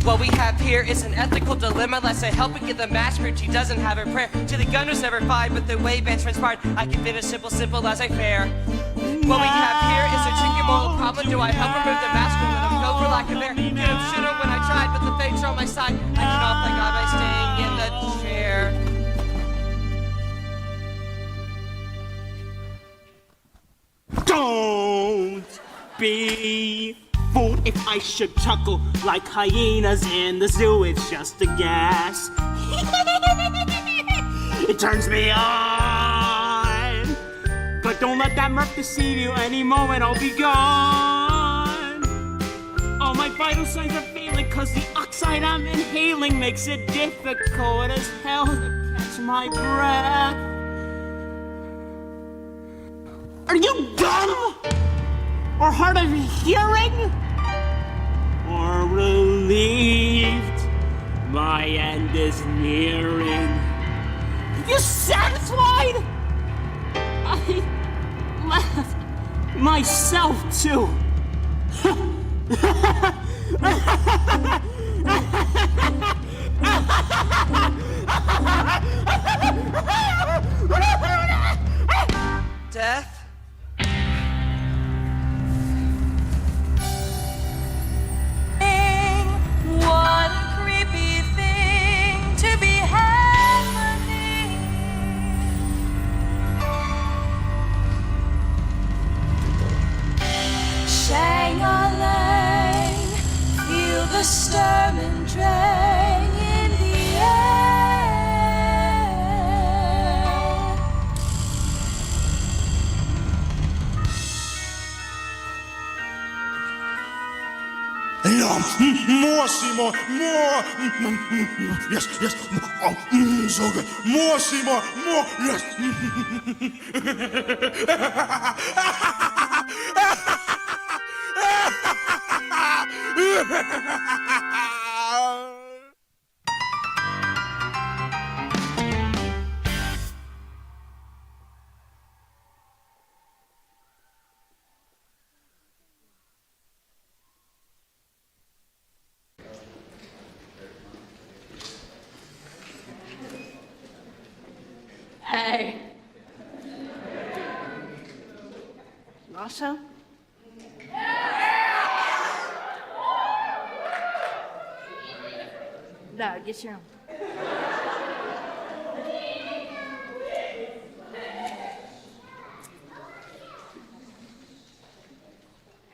What we have here is an ethical dilemma. Let's say help and get the match proof she doesn't have her prayer. To the gun was never fired, but the way bands transpired, I can finish simple as I fare. What we have here is a tricky moral problem. Do I help remove the mask or let him go for lack of air? Could have, should have when I tried, but the fates are on my side. I cannot thank God by staying in the chair. Don't be fooled if I should chuckle like hyenas in the zoo. It's just the gas. It turns me on. But don't let that mirth deceive you. Any moment I'll be gone. Oh, my vital signs are failing, cause the oxide I'm inhaling makes it difficult as hell to catch my breath. Are you dumb? Or hard of hearing? Or relieved? My end is nearing. Are you satisfied? I left myself too. Death? What a creepy thing to be happening. Shang-a-lang, feel the storm and drang in the air. Yeah, more, Seymour, more. Yes, yes. Oh, so good. More, Seymour, more. Yes. Hey. Russia? No, get your own.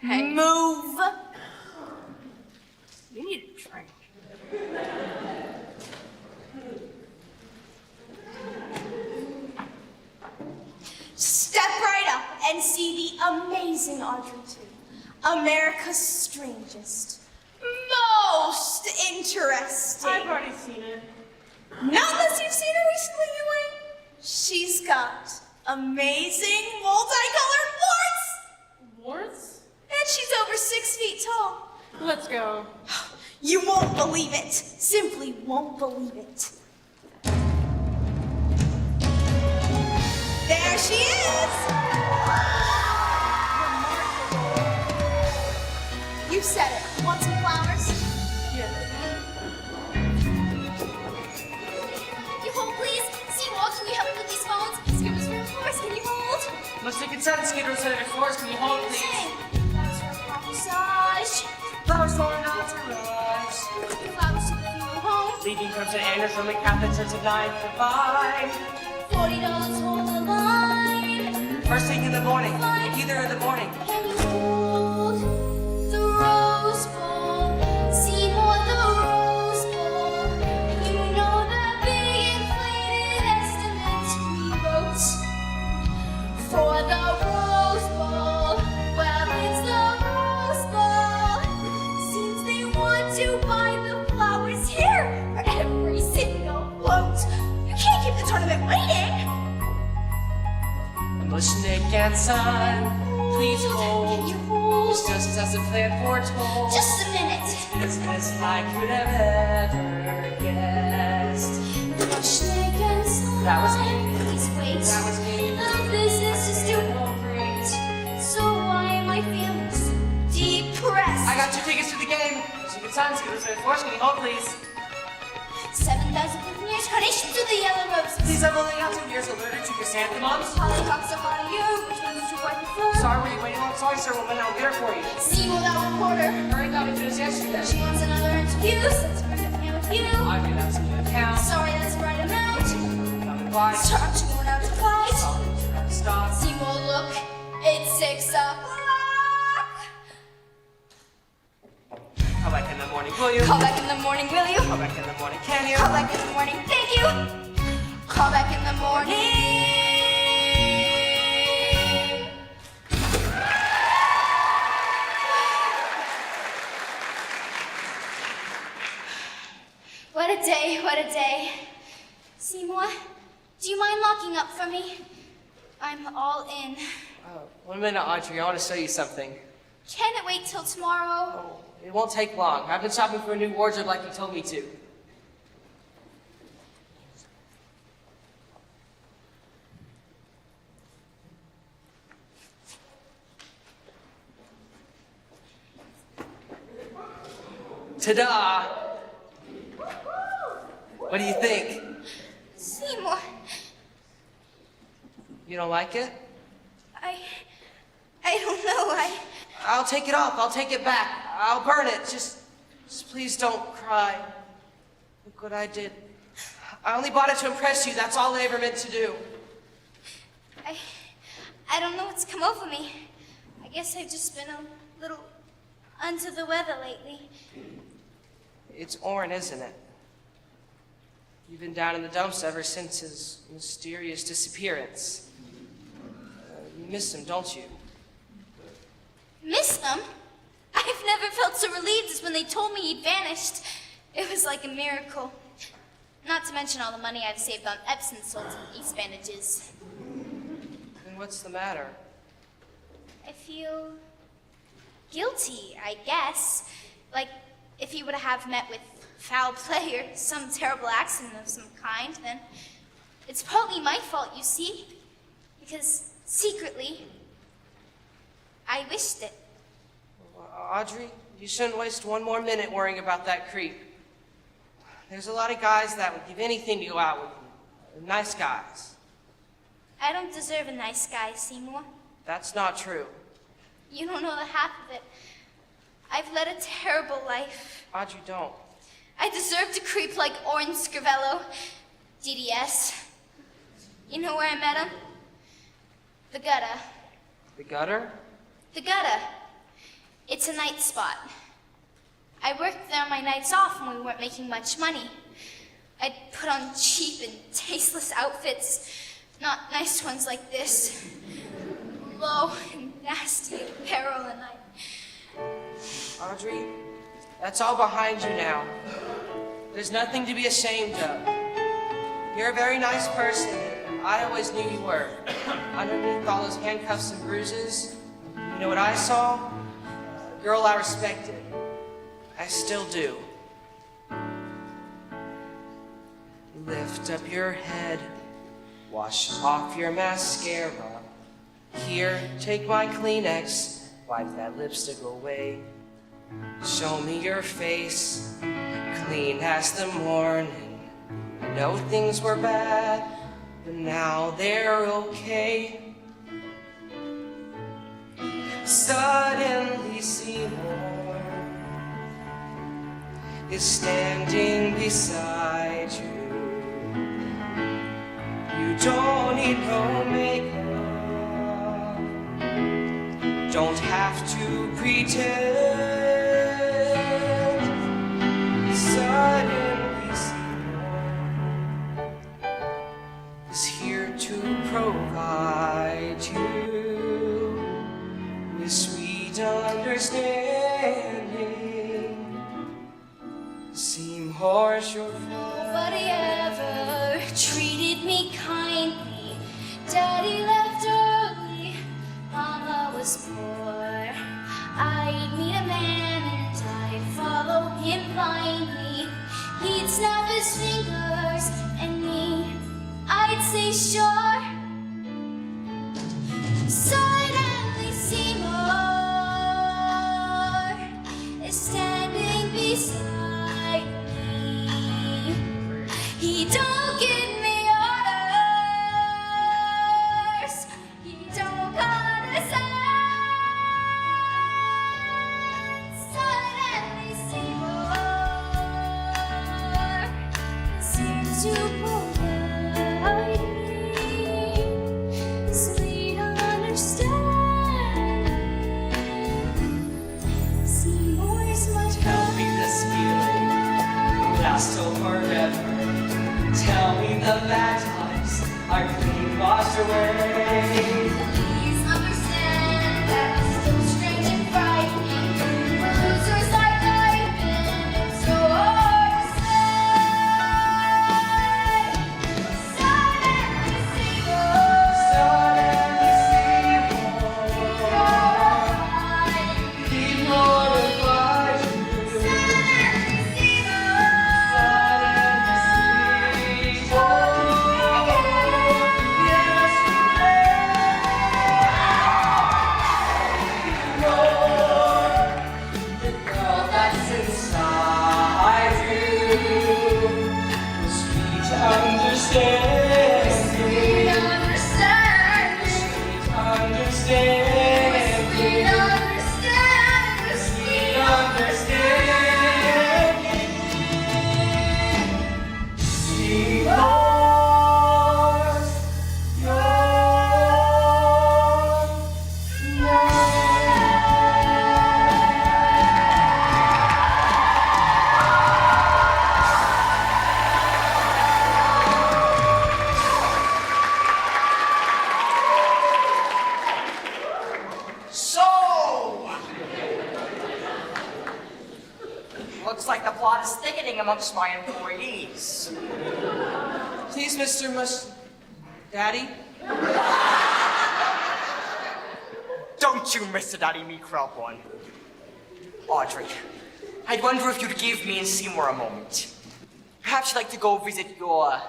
Hey. Move. You need a drink. Step right up and see the amazing Audrey 2. America's strangest. Most interesting. I've already seen it. Not unless you've seen her recently, Elaine. She's got amazing multicolored warts. Warts? And she's over 6 feet tall. Let's go. You won't believe it. Simply won't believe it. There she is. You said it. Want some flowers? Yes. Can you hold, please? Seymour, can you help me with these phones? Skippers for floors, can you hold? Let's take it 7 Skittles to the floors. Can you hold, please? Hey, flowers for a massage. Flowers for an entourage. Flowers to the funeral home. Leaving from St. Andrew's Roman Catholic Church at 9 for 5. $40 hold the line. First thing in the morning. Either in the morning. Can you hold the Rose Bowl? Seymour, the Rose Bowl. You know that big inflated estimate we wrote for the Rose Bowl. Well, it's the Rose Bowl. Seems they want to buy the flowers here for every single vote. You can't keep the tournament waiting. Mushnick and son, please hold. Can you hold? It's just as the plan foretold. Just a minute. Business I could have ever guessed. Mushnick and son. That was me. Please wait. That was me. The business is doing great. So why am I feeling so depressed? I got 2 tickets to the game. So you can sign Skittles to the floors. Can you hold, please? 7,000 years carnations to the yellow roses. Please, I'm only out 2 years allergic to chrysanthemums. Hollyhocks are on you. Which one did you quite prefer? Sorry, were you waiting on? Sorry, sir. We'll I'll get it for you. Seymour, that reporter. Already got me finished yesterday. She wants another interview. Since we're here with you. I can have some account. Sorry, that's the right amount. Come and buy. Start you going out to fight. Stop. Seymour, look. It's 6 o'clock. Call back in the morning, will you? Call back in the morning, will you? Call back in the morning, can you? Call back in the morning, thank you. Call back in the morning. What a day, what a day. Seymour, do you mind locking up for me? I'm all in. 1 minute, Audrey. I want to show you something. Can it wait till tomorrow? Oh, it won't take long. I've been shopping for a new wardrobe like you told me to. Ta-da! What do you think? Seymour, You don't like it? I don't know, I'll take it off. I'll take it back. I'll burn it. Just please don't cry. Look what I did. I only bought it to impress you. That's all I ever meant to do. I don't know what's come over me. I guess I've just been a little under the weather lately. It's Orrin, isn't it? You've been down in the dumps ever since his mysterious disappearance. You miss him, don't you? Miss them? I've never felt so relieved as when they told me he'd vanished. It was like a miracle. Not to mention all the money I've saved on Epsom salts and yeast bandages. Then what's the matter? I feel guilty, I guess. Like if he would have met with foul play or some terrible accident of some kind, then it's partly my fault, you see. Because secretly, I wished it. Audrey, you shouldn't waste one more minute worrying about that creep. There's a lot of guys that would give anything to go out with you. Nice guys. I don't deserve a nice guy, Seymour. That's not true. You don't know the half of it. I've led a terrible life. Audrey, don't. I deserve to creep like Orrin Scrivello. DDS. You know where I met him? The gutter. The gutter? The gutter. It's a night spot. I worked there on my nights off when we weren't making much money. I'd put on cheap and tasteless outfits, not nice ones like this. Low and nasty apparel, and Audrey, that's all behind you now. There's nothing to be ashamed of. You're a very nice person, and I always knew you were. Underneath all those handcuffs and bruises, you know what I saw? A girl I respected. I still do. Lift up your head, wash off your mascara. Here, take my Kleenex, wipe that lipstick away. Show me your face, clean as the morning. I know things were bad, but now they're okay. Suddenly Seymour is standing beside you. You don't need no makeup, don't have to pretend. Suddenly Seymour is here to provide you with sweet understanding. Seymour's your friend. nobody ever treated me kindly. Daddy left early, Mama was poor. I'd meet a man and I'd follow him blindly. He'd snap his fingers and me, I'd say sure. Suddenly Seymour is standing beside me. He don't give me orders. He don't condescend. Suddenly Seymour seems to provide me sweet understanding. Seymour's much Tell me this feeling will last till forever. Tell me the bad times are clean washed away. Please understand that I'm still strange and frightening. For losers like I've been, it's so hard to say. Looks like the plot is thickening amongst my employees. Please, Mr. Daddy? Don't you, Mr. Daddy, me crop one. Audrey, I'd wonder if you'd give me and Seymour a moment. Perhaps you'd like to go visit your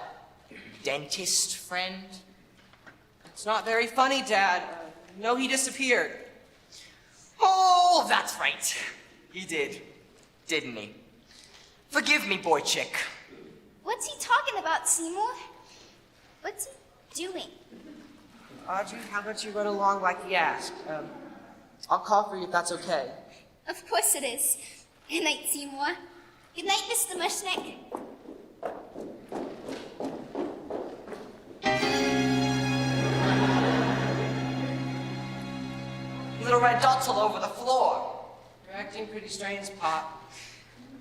dentist friend? It's not very funny, Dad. No, he disappeared. Oh, that's right. He did, didn't he? Forgive me, boy chick. What's he talking about, Seymour? What's he doing? Audrey, how about you run along like he asked? I'll call for you if that's okay. Of course it is. Good night, Seymour. Good night, Mr. Mushnick. Little red dots all over the floor. You're acting pretty strange, Pop.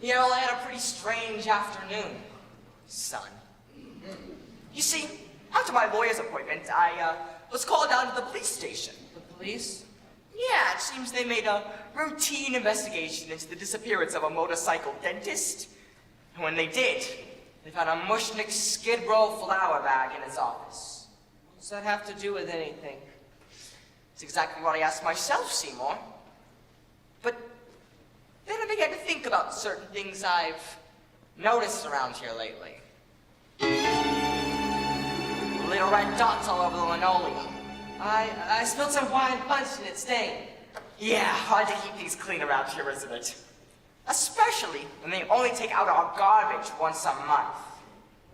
You know, I had a pretty strange afternoon, son. You see, after my lawyer's appointment, I was called down to the police station. The police? Yeah, it seems they made a routine investigation into the disappearance of a motorcycle dentist. And when they did, they found a Mushnick Skid Row flour bag in his office. What does that have to do with anything? It's exactly what I asked myself, Seymour. But then I began to think about certain things I've noticed around here lately. Little red dots all over the linoleum. I spilled some Hawaiian punch and it stained. Yeah, hard to keep things clean around here, isn't it? Especially when they only take out our garbage once a month.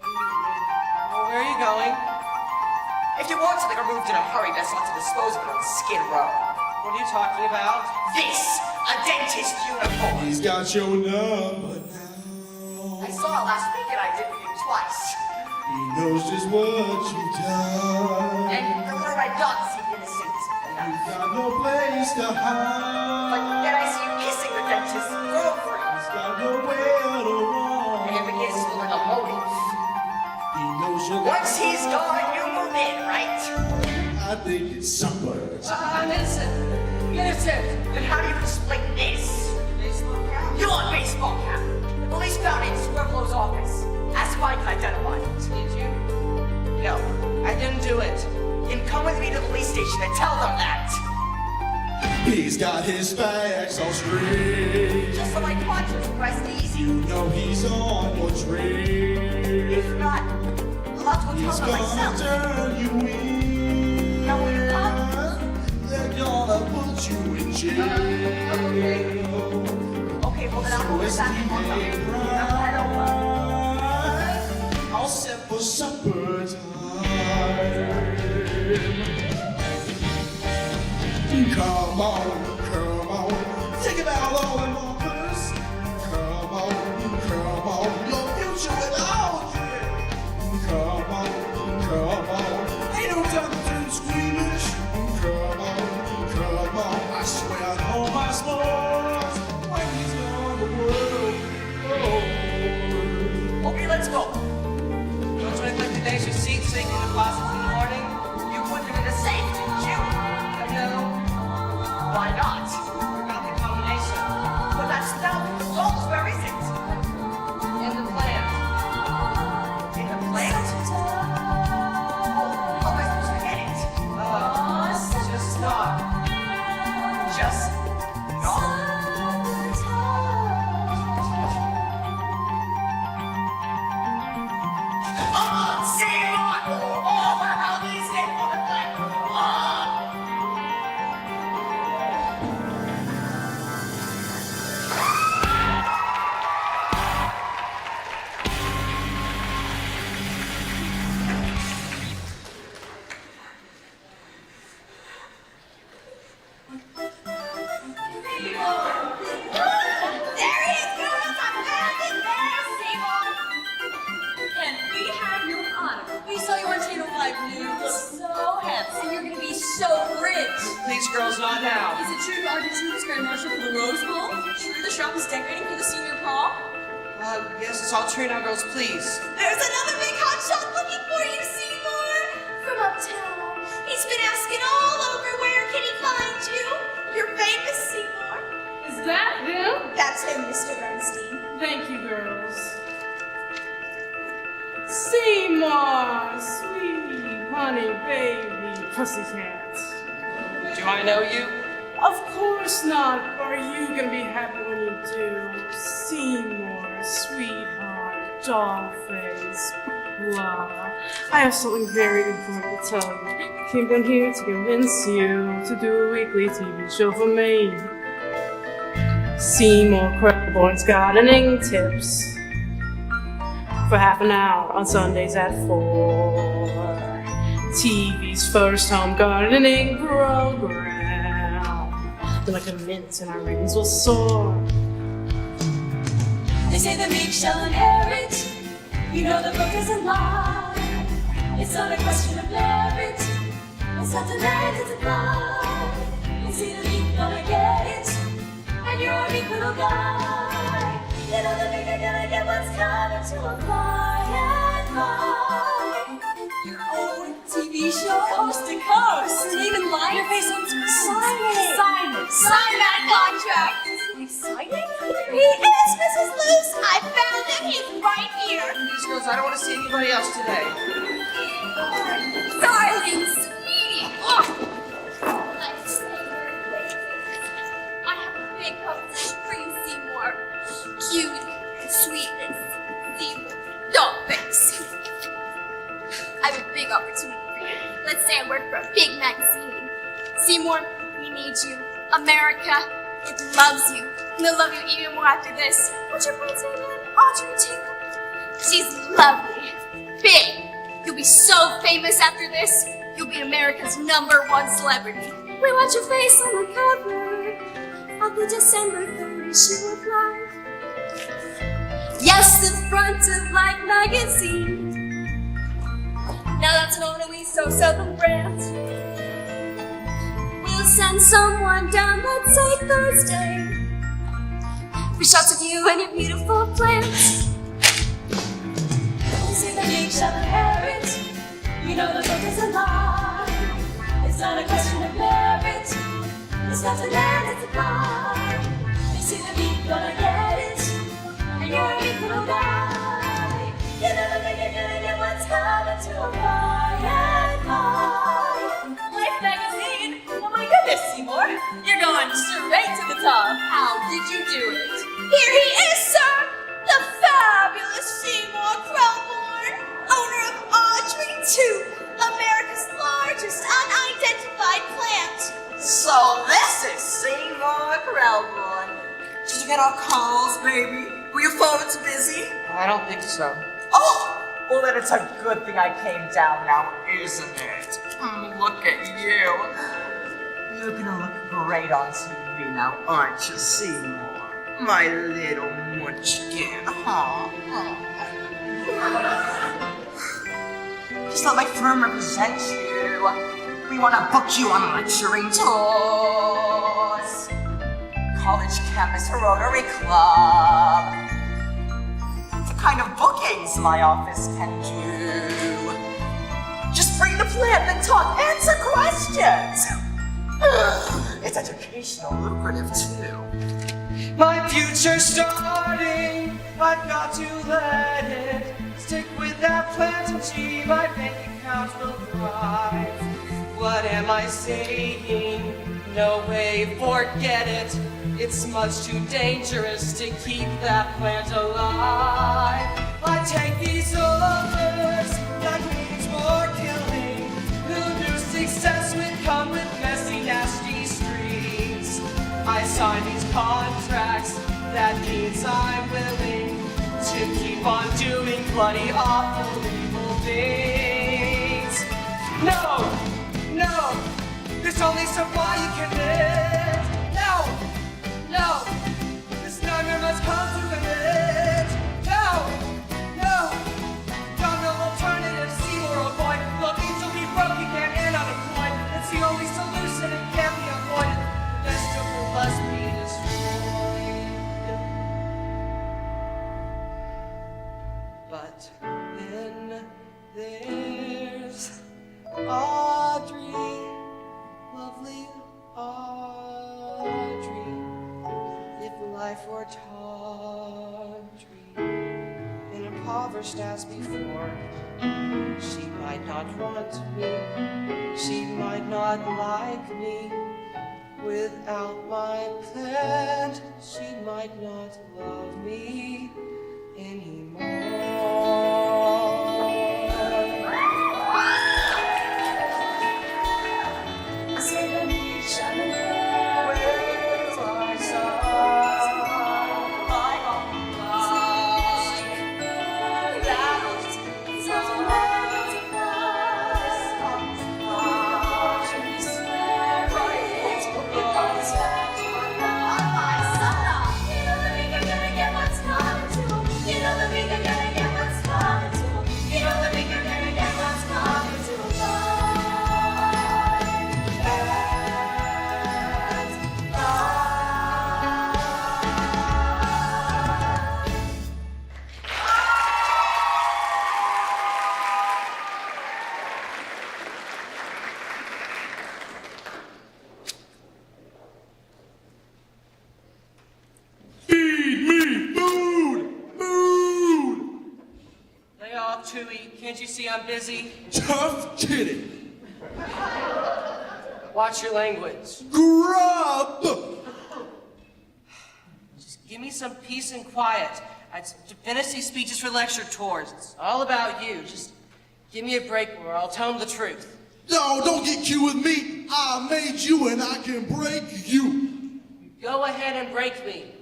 Well, where are you going? If you want something removed in a hurry, best not to dispose of it on Skid Row. What are you talking about? This, a dentist uniform. He's got your number now. I saw it last week and I did with you twice. He knows just what you've done. And the little red dots seem innocent You've enough. got no place to hide. But then I see you kissing the dentist's girlfriend. He's got nowhere to run. And it begins to look like a motive. He knows you're Once he's gone, you move in, right? I think it's sunbirds. I'm innocent. Innocent. Then how do you explain this? Baseball cap? Your baseball cap. The police found it in Scribbler's office. Ask if I can identify it. Did you? No. I didn't do it. Then come with me to the police station and tell them that. He's got his facts all straight. Just so my conscience will rest easy. You know he's on your trail. If not, I'll have to go He's tell them gonna myself. turn you in. Now will you come? They're gonna put you in jail. Okay, well then I'll go So back and walk up. escape Now head over. right. All set for supper time. Come on, think about all the numbers. Come on, your future without dread. Come on, ain't no time to squeamish. Come on, I swear I know my sports. When he's gone the world. Okay, let's go. Don't you like today's receipt so you can deposit in the morning? You put them in the safe, didn't you? No. Why not? Forgot the combination. But that's not the results. Where is it? In the plant. In the plant? Well, how am I supposed to get it? Just stop. Just not. Seymour! Oh, how these things want to play! There he is, girls! I'm landing there, Seymour! And we have your autograph. We saw you on Channel 5 News. You look so handsome. You're gonna be so rich. Please, girls, not now. Is it true you auditioned as Grand Marshal for the Rose Bowl? Is it true the shop is decorating for the senior prom? Yes, it's all true now, girls, please. There's another big hotshot looking for you, Seymour! From uptown. He's been asking all over where can he find you. You're famous, Seymour. Is that him? That's him, Mr. Bernstein. Thank you, girls. Seymour, sweetie, honey, baby, pussycat. Do I know you? Of course not. Are you gonna be happy when you do? Seymour, sweetheart, dollface, blah. I have something very important to tell you. I came down here to convince you to do a weekly TV show for me. Seymour Krelborn's gardening tips for half an hour on Sundays at 4. TV's first home gardening program. Then I convince and our ratings will soar. They say the meek shall inherit. You know the book doesn't lie. It's not a question of merit. It's not denied, it's applied. You see the meek gonna get it, and you're a meek little guy. You know the meek are gonna get what's coming to a quiet mind. Oh, TV show coast to coast. Even live. Your face looks sign it. Sign it. Sign that contract. Exciting? Here he is, Mrs. Luce. I found him. He's right here. These girls, I don't want to see anybody else today. Darling, sweetie. Oh. Lifesaver. I have a big hug for you, Seymour. Cutie, sweetness, Seymour. Don't fix. I have a big opportunity for you. Let's say I work for a big magazine. Seymour, we need you. America, it loves you. And they'll love you even more after this. What's your friend's name again? Audrey, too. She's lovely. Big. You'll be so famous after this. You'll be America's #1 celebrity. We want your face on the cover of the December 3rd issue of Life. Yes, the front of Life magazine. Now that's an honor we so seldom grant. We'll send someone down, let's say Thursday, for shots of you and your beautiful plants. You see the meek shall inherit. You know the book isn't lie. It's not a question of merit. It's not demand, it's applied. You see the meek gonna get it, and you're a meek little guy. You know the meek are gonna get what's coming to a quiet mind. Life magazine. Oh my goodness, Seymour. You're going straight to the top. How did you do it? Here he is, sir. The fabulous Seymour Krelborn, owner of Audrey 2, America's largest unidentified plant. So this is Seymour Krelborn. Did you get our calls, baby? Were your phones busy? I don't think so. Oh, well then it's a good thing I came down now, isn't it? Look at you. You're gonna look great on TV now, aren't you, Seymour? My little munchkin, huh? Just let my firm represent you. We want to book you on lecturing tours, college campus Rotary Club. The kind of bookings my office can do. Just bring the plant and talk, answer questions. It's educational, lucrative too. My future's starting, I've got to let it stick with that plan to see my bank account will thrive. What am I saying? No way, forget it. It's much too dangerous to keep that plant alive. I take these orders, that means more killing. Who knew success would come with messy, nasty streets? I sign these contracts, that means I'm willing to keep on doing bloody awful evil things. No, no, there's only so far you can live. No, no, this nightmare must come to an end. No, no, got no alternative, Seymour, avoid. Looking to be broke, you can't end unemployed. It's the only solution, it can't be avoided. The best of you must be destroyed. But then there's Audrey, lovely Audrey. If life were taught impoverished as before. She might not want me, she might not like me. Without my plant, she might not love me anymore. Can't you see I'm busy? Tough kidding. Watch your language. Grub! Just give me some peace and quiet. I finish these speeches for lecture tours. It's all about you. Just give me a break or I'll tell them the truth. No, don't get cute with me. I made you and I can break you. Go ahead and break me.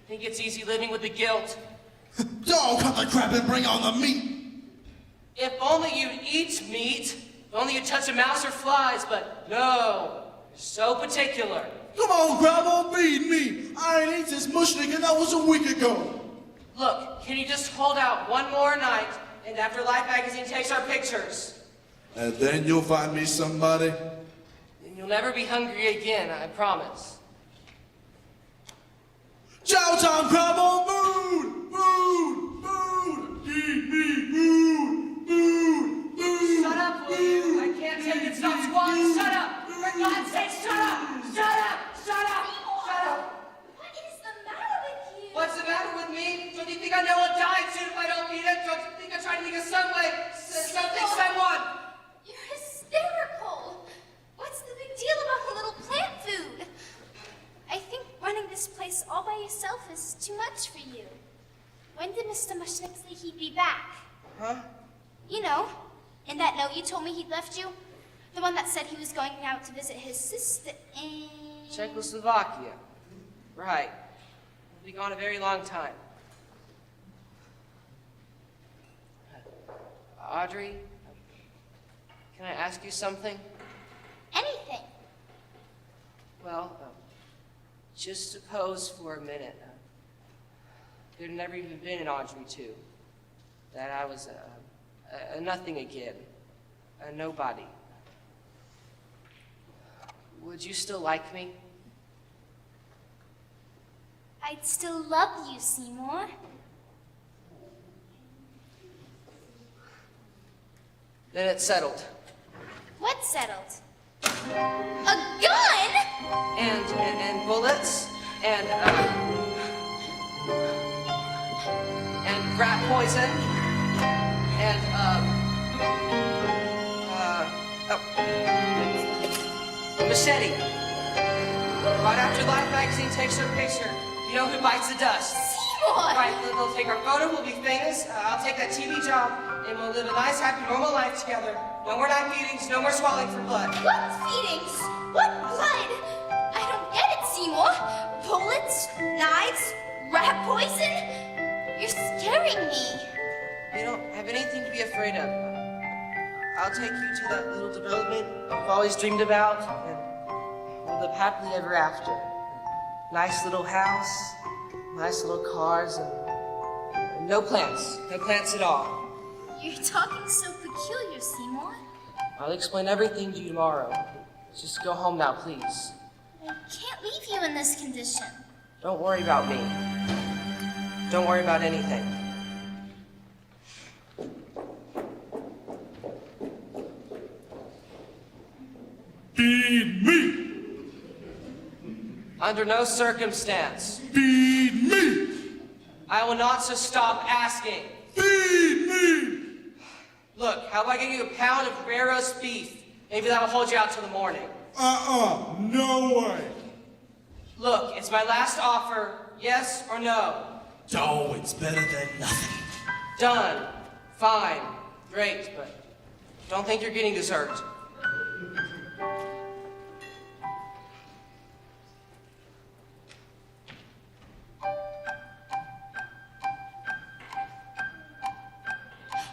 Think it's easy living with the guilt? Don't cut the crap and bring on the meat. If only you'd eat meat. If only you'd touch a mouse or flies, but no. You're so particular. Come on, Grandma, feed me. I ain't ate this mushnik and that was a week ago. Look, can you just hold out one more night, and after Life magazine takes our pictures? And then you'll find me somebody. And you'll never be hungry again, I promise. Chow time, Grandma, food! Food! Food! Feed me food! Food! Food! Shut up, will you? I can't take it. Stop squawking. Shut up! For God's sake, shut up! Shut up! Shut up! Shut up! What is the matter with you? What's the matter with me? Don't you think I know I'll die soon if I don't eat it? Don't you think I'm trying to think of some way? Something, someone! You're hysterical. What's the big deal about a little plant food? I think running this place all by yourself is too much for you. When did Mr. Mushnick say he'd be back? Huh? You know, in that note you told me he'd left you? The one that said he was going out to visit his sister in... Czechoslovakia. Right. He'll be gone a very long time. Audrey, can I ask you something? Anything. Well, just suppose for a minute there'd never even been an Audrey 2. That I was a nothing again. A nobody. Would you still like me? I'd still love you, Seymour. Then it's settled. What settled? A gun? And bullets and rat poison and machete. Right after Life magazine takes her picture, you know who bites the dust? Seymour! Right, they'll take our photo, we'll be famous, I'll take that TV job, and we'll live a nice, happy, normal life together. No more night feedings, no more swallowing for blood. What feedings? What blood? I don't get it, Seymour. Bullets, knives, rat poison? You're scaring me. You don't have anything to be afraid of. I'll take you to that little development I've always dreamed about, and we'll live happily ever after. Nice little house, nice little cars, and no plants at all. You're talking so peculiar, Seymour. I'll explain everything to you tomorrow. Just go home now, please. I can't leave you in this condition. Don't worry about me. Don't worry about anything. Feed me! Under no circumstance. Feed me! I will not just stop asking. Feed speed! Look, how about I give you a pound of rare roast beef? Maybe that'll hold you out till the morning. No way. Look, it's my last offer. Yes or no? Oh, it's better than nothing. Done. Fine. Great, but don't think you're getting dessert.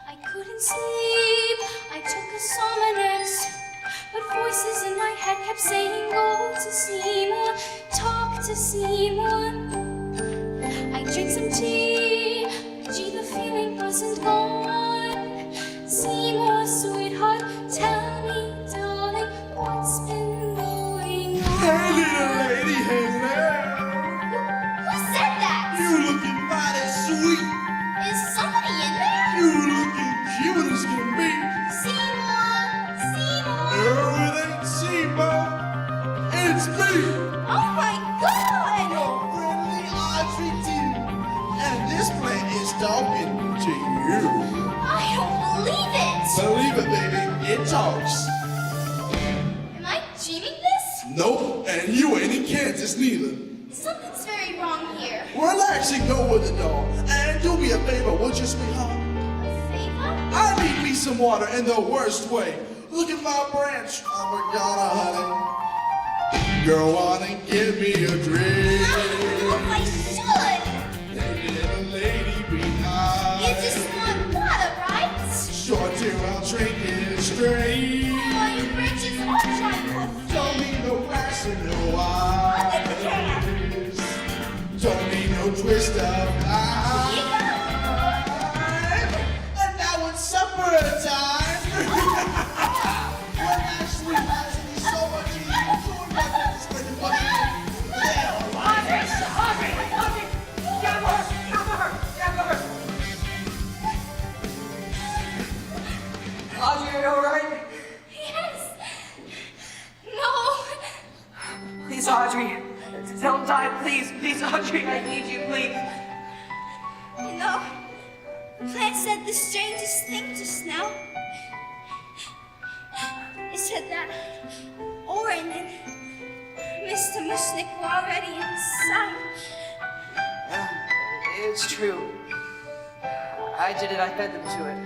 I couldn't sleep, I took a Somanex, but voices in my head kept saying, go to Seymour, talk to Seymour. I drank some tea, but gee, the feeling wasn't gone. Seymour, sweetheart, tell me, darling, what's been going on? Hey, little lady, hello. Who said that? You looking mighty sweet. Is somebody in there? You looking cute as can be. Seymour, Seymour. Oh, it ain't Seymour. It's me. Oh my God! Your friendly Audrey too. And this plant is talking to you. I don't believe it! Believe it, baby. It talks. Am I dreaming this? Nope, and you ain't in Kansas neither. Something's very wrong here. Relax and go with the dog. And do me a favor, would you, sweetheart? A favor? I need me some water in the worst way. Look at my branch. Oh, my God, honey. Go on and give me a drink. Oh, I should! Hey, little lady, be nice. You just want water, right? Sure do, I'll drink it straight. Oh, your bridges are trying to Don't need no glass and no eyes. Don't need no twist of life. And now it's supper time. When that sweet lies in me so much easier. Doing nothing is pretty funny. Yeah, Audrey! Grab her! Audrey, are you alright? Yes! No! Please, Audrey. Don't die, please. Please, Audrey, I need you, please. You know, the plant said the strangest thing just now. It said that Oren and Mr. Mushnick were already inside. It's true. I did it. I fed them to it.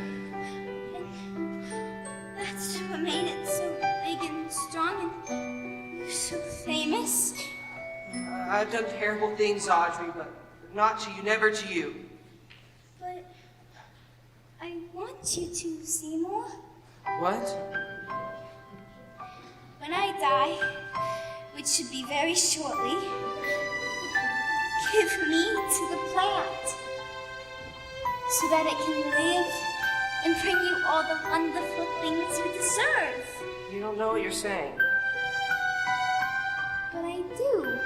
That's what made it so big and strong and so famous. I've done terrible things, Audrey, but not to you, never to you. But I want you to, Seymour. What? When I die, which should be very shortly, give me to the plant so that it can live and bring you all the wonderful things you deserve. You don't know what you're saying. But I do.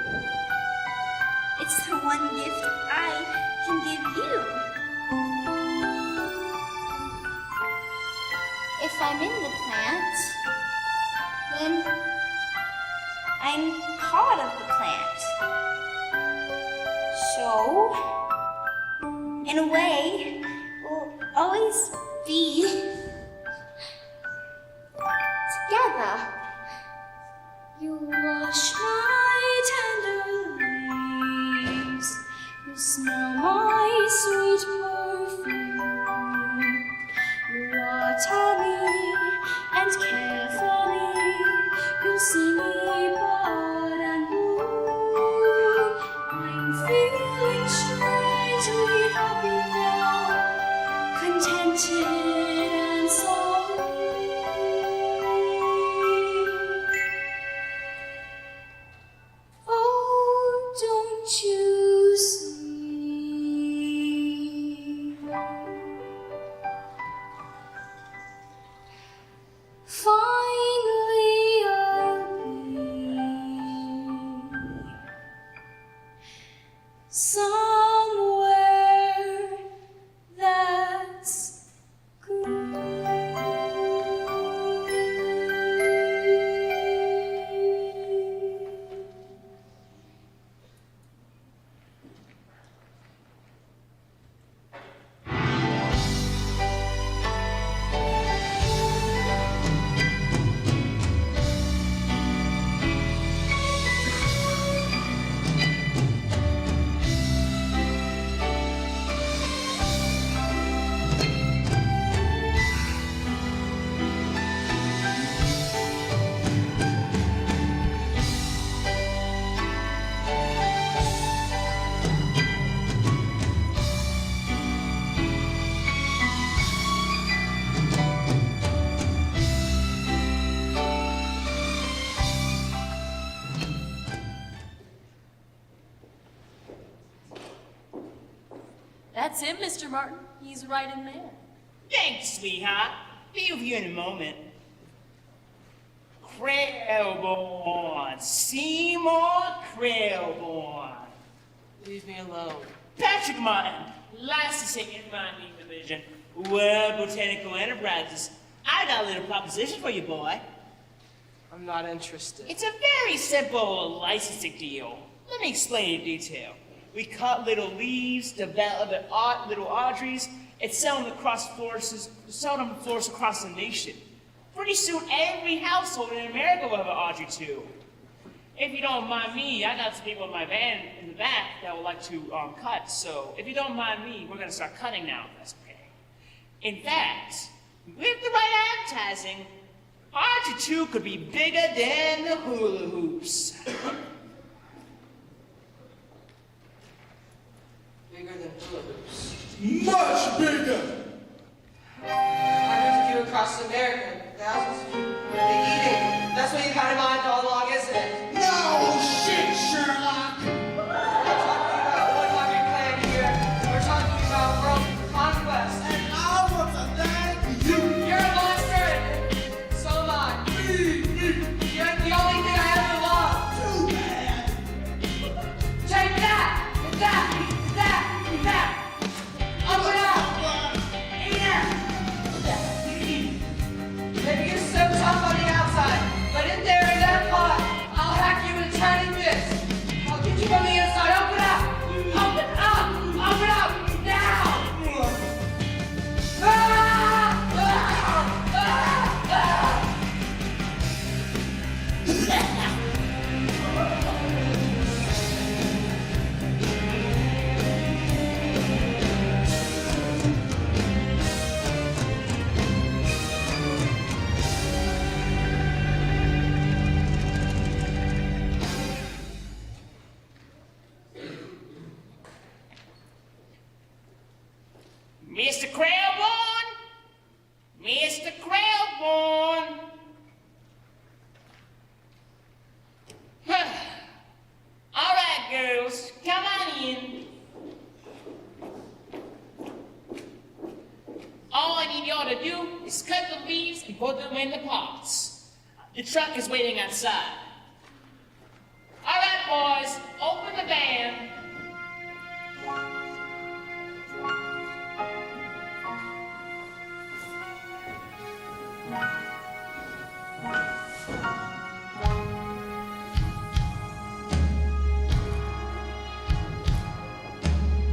It's the one gift I can give you. If I'm in the plant, then I'm part of the plant. So, in a way, we'll always be together. You wash my tender leaves, you smell my sweet perfume, you water me and care for me, you see me bud and bloom. I'm feeling strangely happy now, contented and sorry. Oh, don't you see? Finally I'll be somewhere that's That's him, Mr. Martin. He's right in there. Thanks, sweetheart. Be with you in a moment. Krellborn. Seymour Krellborn. Leave me alone. Patrick Martin, licensing in mining division, World Botanical Enterprises. I got a little proposition for you, boy. I'm not interested. It's a very simple licensing deal. Let me explain in detail. We cut little leaves, develop little Audreys, and sell them across floors across the nation. Pretty soon, every household in America will have an Audrey too. If you don't mind me, I got some people in my van in the back that would like to cut. So if you don't mind me, we're gonna start cutting now, if that's okay. In fact, with the right advertising, Audrey 2 could be bigger than the hula hoops. Bigger than hula hoops. Much bigger! Hundreds of you across America, thousands of you. They're eating. That's what you've had in mind all along, isn't it? No shit, Sherlock! We're not talking about one hungry plan here. We're talking about world conquest. And I want to thank you! You're a monster, and so am I. You're the only thing I ever loved. Too bad! Take that! And that! And that! And that! Up and up! Maybe you're so tough on the outside, but in there in that pot, I'll hack you in a tiny bit. I'll get you from the inside. Open up! Open up! Open up! Now! Ah! Ah! Ah! Ah! Mr. Krellborn? Mr. Krellborn? All right, girls, come on in. All I need y'all to do is cut the leaves and put them in the pots. The truck is waiting outside. All right, boys, open the van.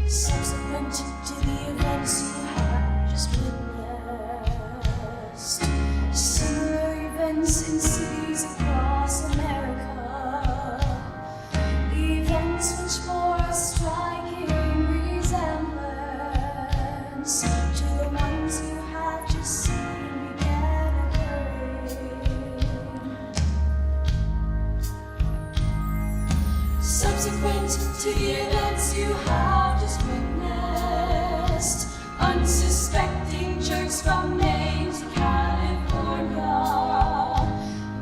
Subsequent to the events you have just witnessed, similar events in cities across America, events which bore a striking resemblance to the ones you have just seen began occurring. Subsequent to the events you have just witnessed, unsuspecting jerks from Maine to California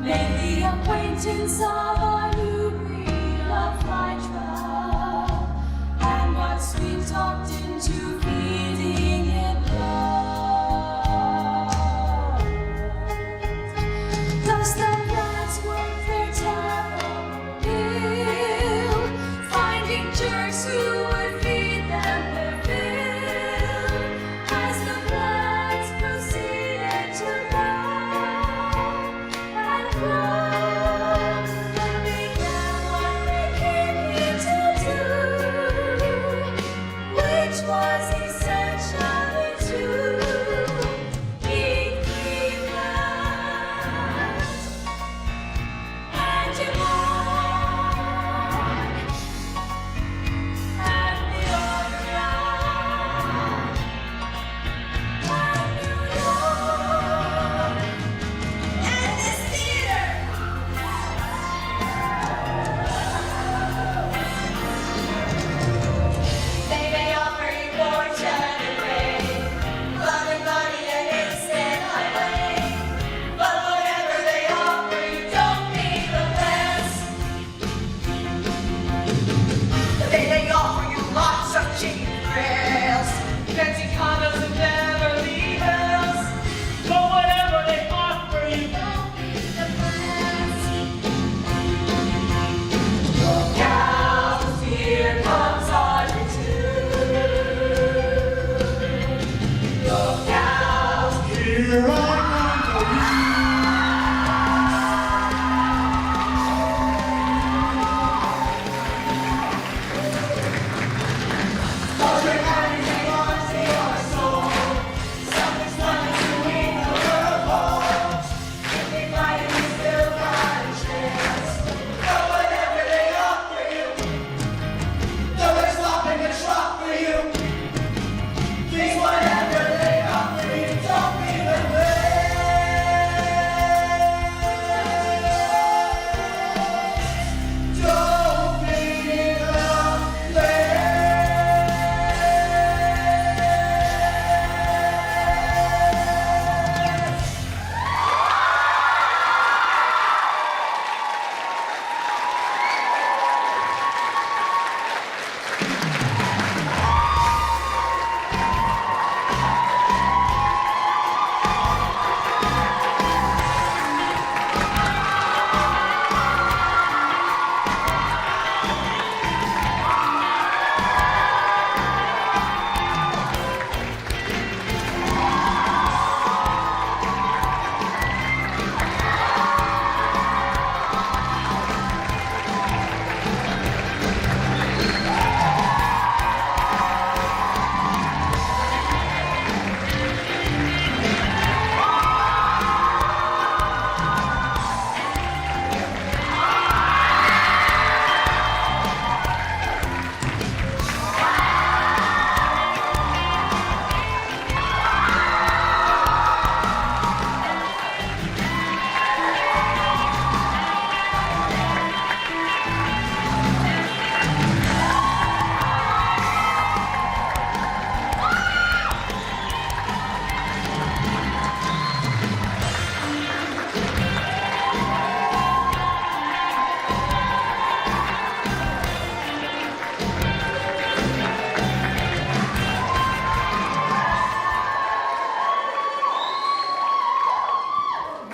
made the acquaintance of a new breed of flytrap and got sweet talked into feeding it blood. Thus the rats work their terrible finding jerks who would feed them their fill as the plants proceeded to grow and grow. They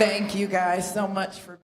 Thank you guys so much for